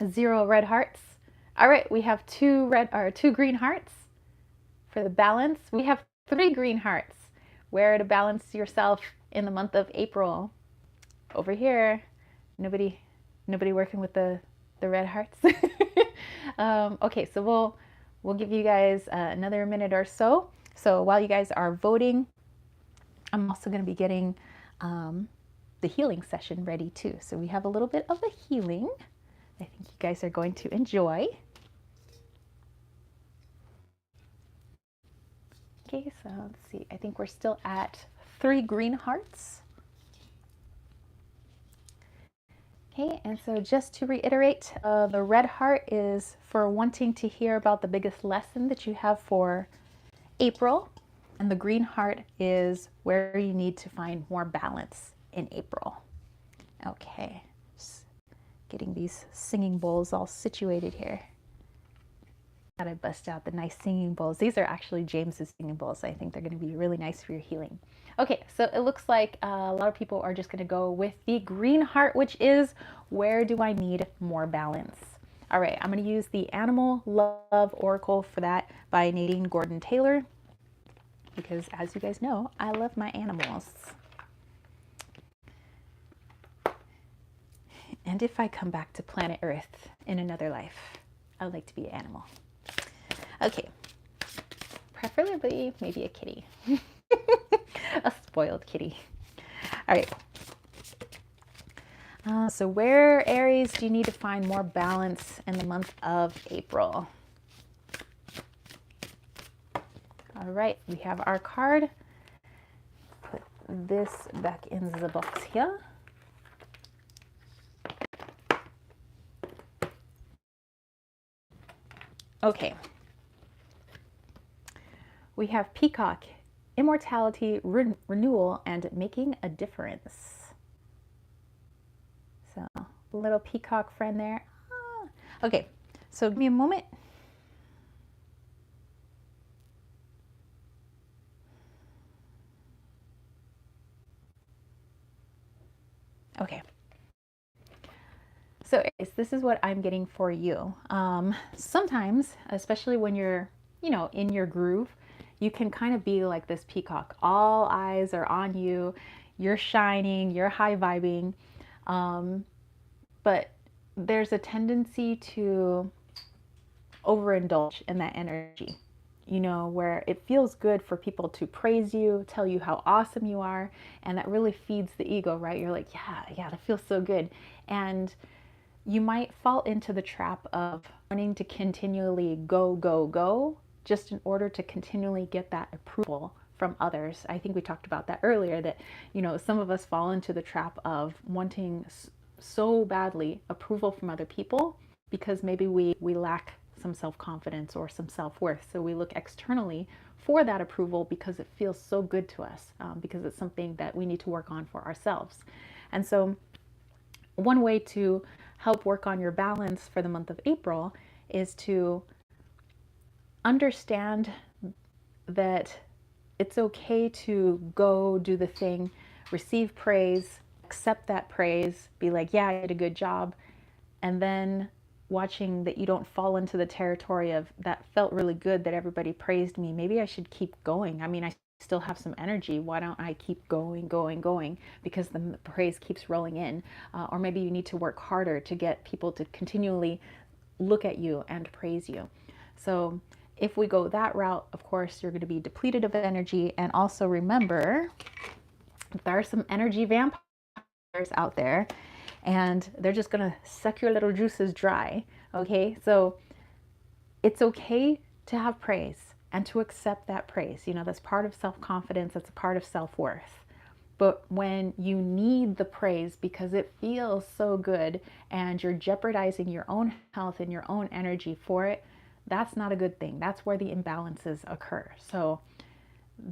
0 red hearts. All right, we have 2 green hearts. For the balance, we have 3 green hearts. Where to balance yourself in the month of April? Over here. Nobody working with the red hearts. Okay, so we'll give you guys another minute or so. So while you guys are voting, I'm also going to be getting the healing session ready too. So we have a little bit of a healing I think you guys are going to enjoy. Okay, so let's see. I think we're still at 3 green hearts. Okay, and so just to reiterate, the red heart is for wanting to hear about the biggest lesson that you have for April. And the green heart is where you need to find more balance in April. Okay, just getting these singing bowls all situated here. Gotta bust out the nice singing bowls. These are actually James's singing bowls. I think they're gonna be really nice for your healing. Okay, so it looks like a lot of people are just gonna go with the green heart, which is where do I need more balance? All right, I'm gonna use the Animal Love Oracle for that by Nadine Gordon Taylor, because as you guys know, I love my animals. And if I come back to planet Earth in another life, I'd like to be an animal. Okay, preferably maybe a kitty. A spoiled kitty. All right. So where, Aries, do you need to find more balance in the month of April? All right, we have our card. Put this back in the box here. Okay. We have Peacock, Immortality, Renewal, and Making a Difference. So, little peacock friend there. Okay, so give me a moment. Okay. So this is what I'm getting for you. Sometimes, especially when you're, in your groove, you can kind of be like this peacock. All eyes are on you. You're shining. You're high vibing. But there's a tendency to overindulge in that energy. you know, where it feels good for people to praise you, tell you how awesome you are, and that really feeds the ego, right? You're like, yeah, that feels so good. And you might fall into the trap of wanting to continually go, just in order to continually get that approval from others. I think we talked about that earlier, that, you know, some of us fall into the trap of wanting so badly approval from other people because maybe we lack some self-confidence or some self-worth. So we look externally for that approval because it feels so good to us, because it's something that we need to work on for ourselves. And so one way to help work on your balance for the month of April is to understand that it's okay to go do the thing, receive praise, accept that praise, be like, yeah, I did a good job. And then watching that you don't fall into the territory of that felt really good that everybody praised me. Maybe I should keep going. I mean, I still have some energy. Why don't I keep going? Because the praise keeps rolling in. Or maybe you need to work harder to get people to continually look at you and praise you. So if we go that route, of course, you're going to be depleted of energy. And also remember, there are some energy vampires out there, and they're just going to suck your little juices dry. Okay, so it's okay to have praise and to accept that praise. You know, that's part of self-confidence, that's a part of self-worth. But when you need the praise because it feels so good and you're jeopardizing your own health and your own energy for it, that's not a good thing. That's where the imbalances occur. So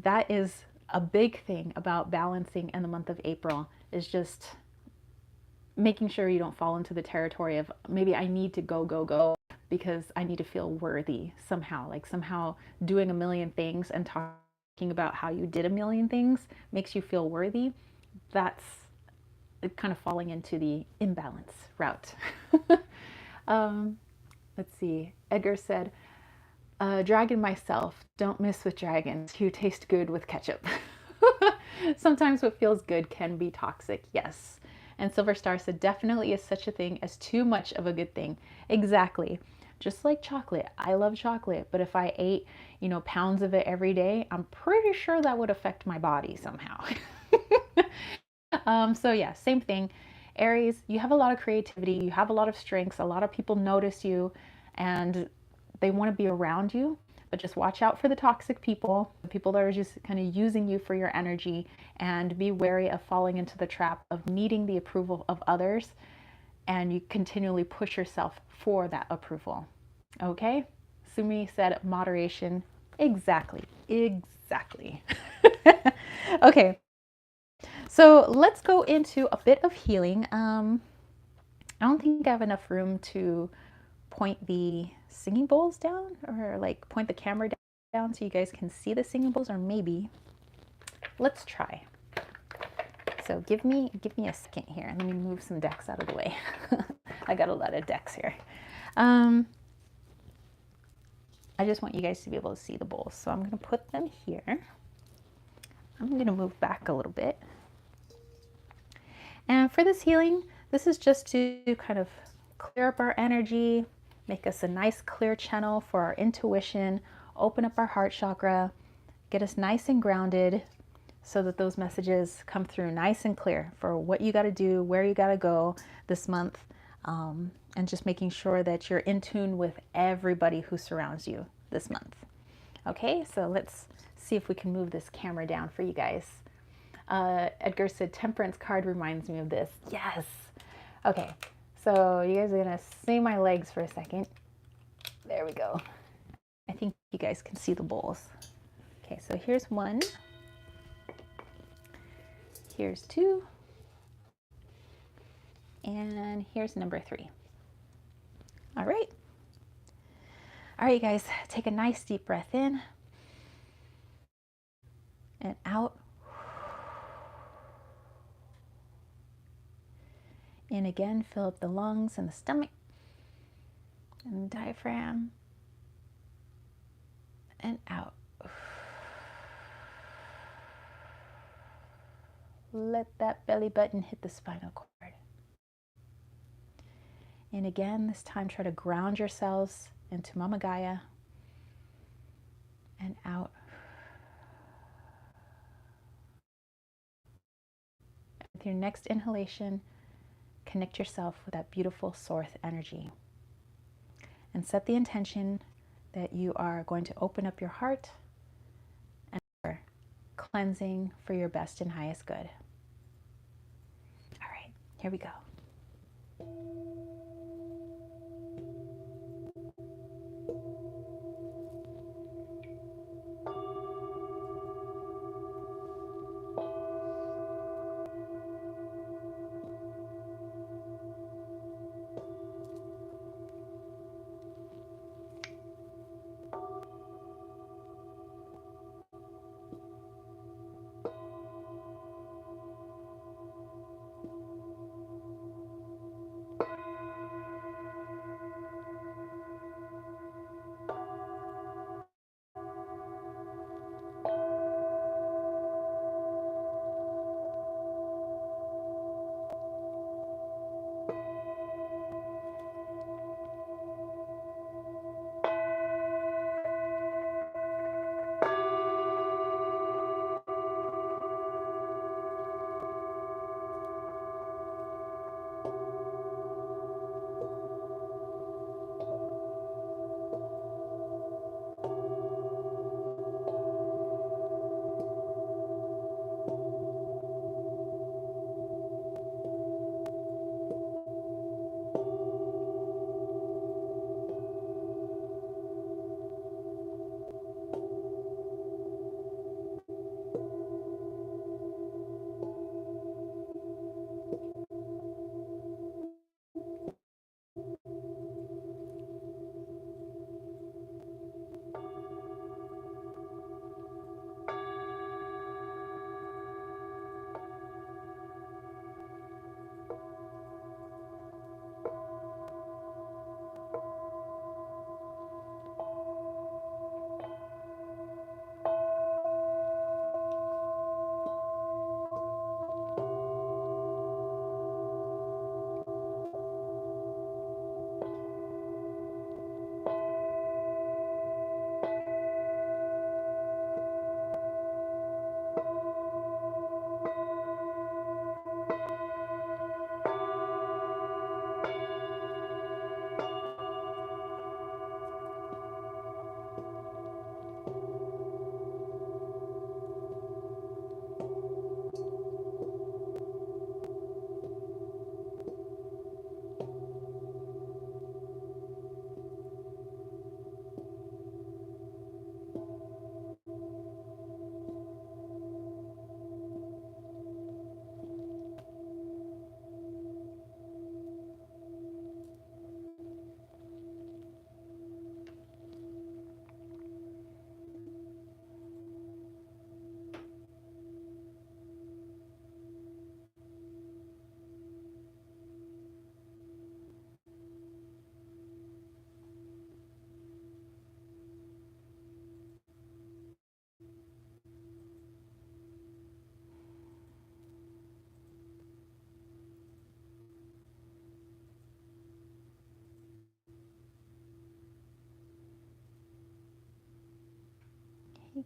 that is a big thing about balancing in the month of April, is just making sure you don't fall into the territory of maybe I need to go because I need to feel worthy somehow. Like somehow doing a million things and talking about how you did a million things makes you feel worthy. That's kind of falling into the imbalance route. Let's see. Edgar said, dragon myself, don't mess with dragons who taste good with ketchup. Sometimes what feels good can be toxic, yes. And Silver Star said, definitely is such a thing as too much of a good thing. Exactly. Just like chocolate. I love chocolate, but if I ate, you know, pounds of it every day, I'm pretty sure that would affect my body somehow. So yeah, same thing. Aries, you have a lot of creativity, you have a lot of strengths, a lot of people notice you and they want to be around you, but just watch out for the toxic people, the people that are just kind of using you for your energy, and be wary of falling into the trap of needing the approval of others and you continually push yourself for that approval. Okay? Sumi said moderation. Exactly. Okay. So let's go into a bit of healing. I don't think I have enough room to point the singing bowls down, or like point the camera down so you guys can see the singing bowls, or maybe let's try. So give me a second here. Let me move some decks out of the way. I got a lot of decks here. I just want you guys to be able to see the bowls. So I'm going to put them here. I'm going to move back a little bit. And for this healing, this is just to kind of clear up our energy, make us a nice clear channel for our intuition, open up our heart chakra, get us nice and grounded so that those messages come through nice and clear for what you got to do, where you got to go this month, and just making sure that you're in tune with everybody who surrounds you this month. Okay, so let's see if we can move this camera down for you guys. Edgar said, Temperance card reminds me of this. Yes. Okay, so you guys are going to see my legs for a second. There we go. I think you guys can see the bowls. Okay, so here's one. Here's two. And here's number 3. All right. All right, guys, take a nice deep breath in and out. In again, fill up the lungs and the stomach and the diaphragm. And out. Let that belly button hit the spinal cord. And again, this time try to ground yourselves into Mama Gaia. and out. With your next inhalation, connect yourself with that beautiful source energy and set the intention that you are going to open up your heart and for cleansing for your best and highest good. All right, here we go.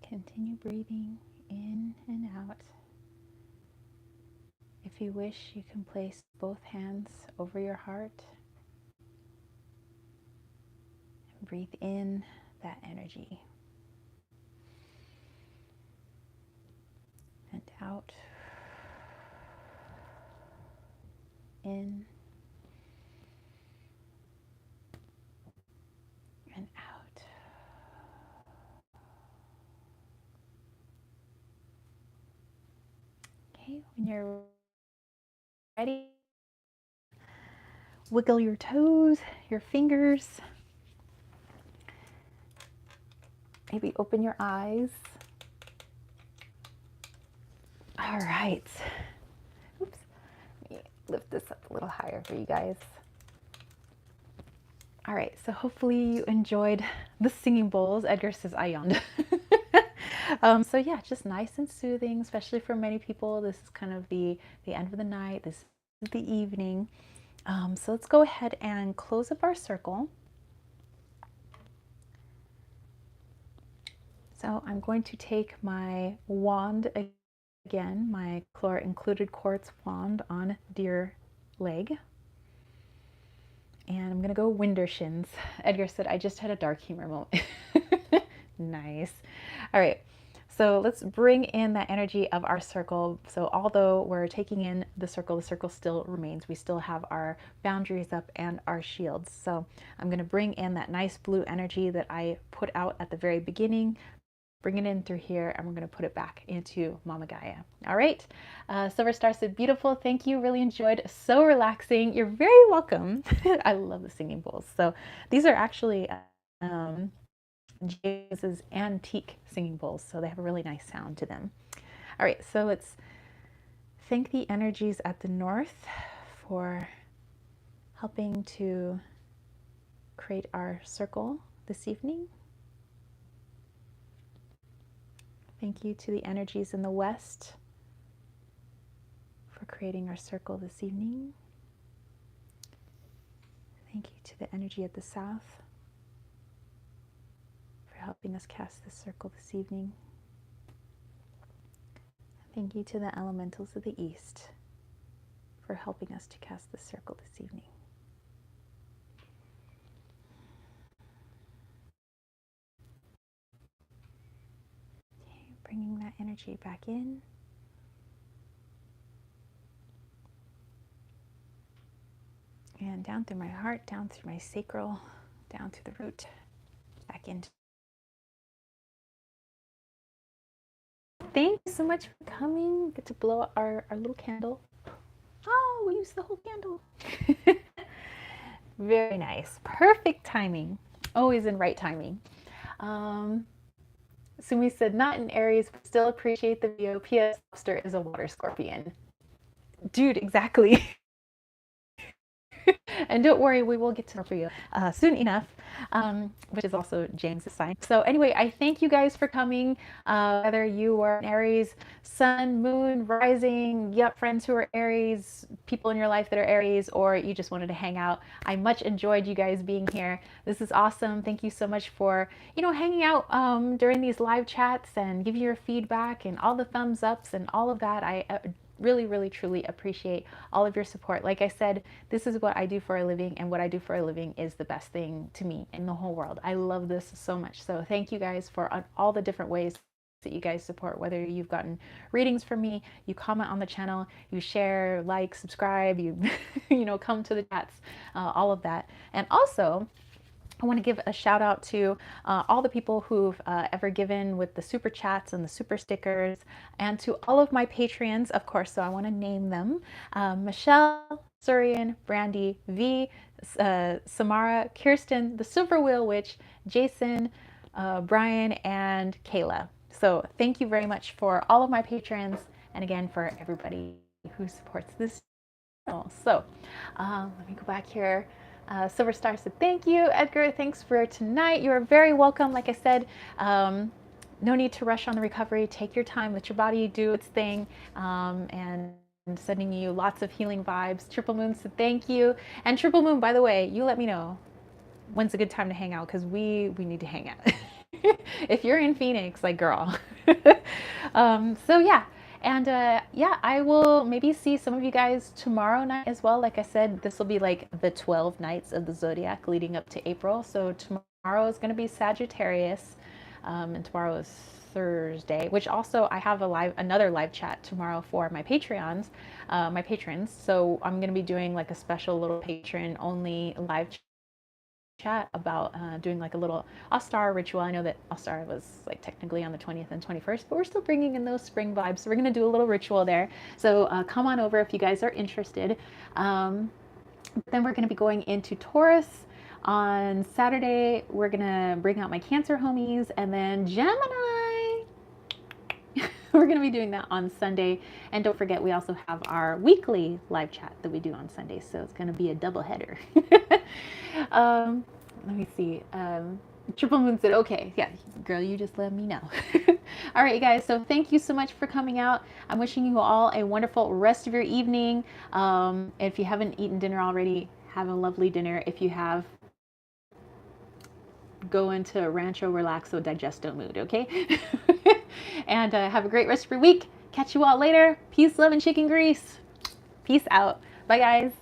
Continue breathing in and out. If you wish, you can place both hands over your heart and breathe in that energy and out, in and out. Okay, when you're ready, wiggle your toes, your fingers. Maybe open your eyes. All right. Oops. Let me lift this up a little higher for you guys. All right, so hopefully you enjoyed the singing bowls. Edgar says, I yawned. So yeah, just nice and soothing, especially for many people. This is kind of the end of the night. This is the evening. So let's go ahead and close up our circle. So I'm going to take my wand again, my Chlor included quartz wand on deer leg. And I'm going to go window shins. Edgar said, I just had a dark humor moment. Nice. All right. So let's bring in that energy of our circle. So although we're taking in the circle still remains. We still have our boundaries up and our shields. So I'm going to bring in that nice blue energy that I put out at the very beginning. Bring it in through here, and we're going to put it back into Mama Gaia. All right. Silver Star said, beautiful. Thank you. Really enjoyed. So relaxing. You're very welcome. I love the singing bowls. So these are actually James's antique singing bowls. So they have a really nice sound to them. All right. So let's thank the energies at the north for helping to create our circle this evening. Thank you to the energies in the west for creating our circle this evening. Thank you to the energy at the south for helping us cast this circle this evening. Thank you to the elementals of the east for helping us to cast this circle this evening. Okay, bringing that energy back in. And down through my heart, down through my sacral, down through the root, back into. Thank you so much for coming. Get to blow out our little candle. Oh, we used the whole candle. Very nice. Perfect timing. Always in right timing. Sumi said, not in Aries, but still appreciate the video. P.S. Lobster is a water scorpion. Dude, exactly. And don't worry, we will get to know for you soon enough, which is also James's sign. So anyway, I thank you guys for coming, whether you are an Aries, Sun, Moon, Rising, you have friends who are Aries, people in your life that are Aries, or you just wanted to hang out. I much enjoyed you guys being here. This is awesome. Thank you so much for, hanging out during these live chats and giving your feedback and all the thumbs ups and all of that. I really, really, truly appreciate all of your support. Like I said, this is what I do for a living, and what I do for a living is the best thing to me in the whole world. I love this so much. So thank you guys for all the different ways that you guys support, whether you've gotten readings from me, you comment on the channel, you share, like, subscribe, you come to the chats, all of that. And also, I want to give a shout out to all the people who've ever given with the super chats and the super stickers, and to all of my Patreons, of course. So I want to name them: Michelle, Surian, Brandy, V, Samara, Kirsten, the Silver Wheel Witch, Jason, Brian, and Kayla. So thank you very much for all of my patrons, and again for everybody who supports this channel. So let me go back here. Silver Star said, thank you, Edgar. Thanks for tonight. You are very welcome. Like I said, no need to rush on the recovery. Take your time. Let your body do its thing. And sending you lots of healing vibes. Triple Moon said, thank you. And Triple Moon, by the way, you let me know when's a good time to hang out, because we need to hang out. If you're in Phoenix, like, girl. So yeah. And yeah, I will maybe see some of you guys tomorrow night as well. Like I said, this will be like the 12 nights of the zodiac leading up to April. So tomorrow is going to be Sagittarius, and tomorrow is Thursday, which also I have another live chat tomorrow for my patrons. So I'm going to be doing like a special little patron only live chat about doing like a little All-Star ritual. I know that All-Star was like technically on the 20th and 21st, but we're still bringing in those spring vibes. So we're going to do a little ritual there. So come on over if you guys are interested. Then we're going to be going into Taurus. On Saturday, we're going to bring out my Cancer homies, and then Gemini. We're going to be doing that on Sunday. And don't forget, we also have our weekly live chat that we do on Sunday. So it's going to be a double header. Let me see. Triple Moon said, okay, yeah, girl, you just let me know. All right, you guys. So thank you so much for coming out. I'm wishing you all a wonderful rest of your evening. If you haven't eaten dinner already, have a lovely dinner. If you have, go into Rancho Relaxo Digesto mood, okay? And have a great rest of your week. Catch you all later. Peace, love, and chicken grease. Peace out. Bye, guys.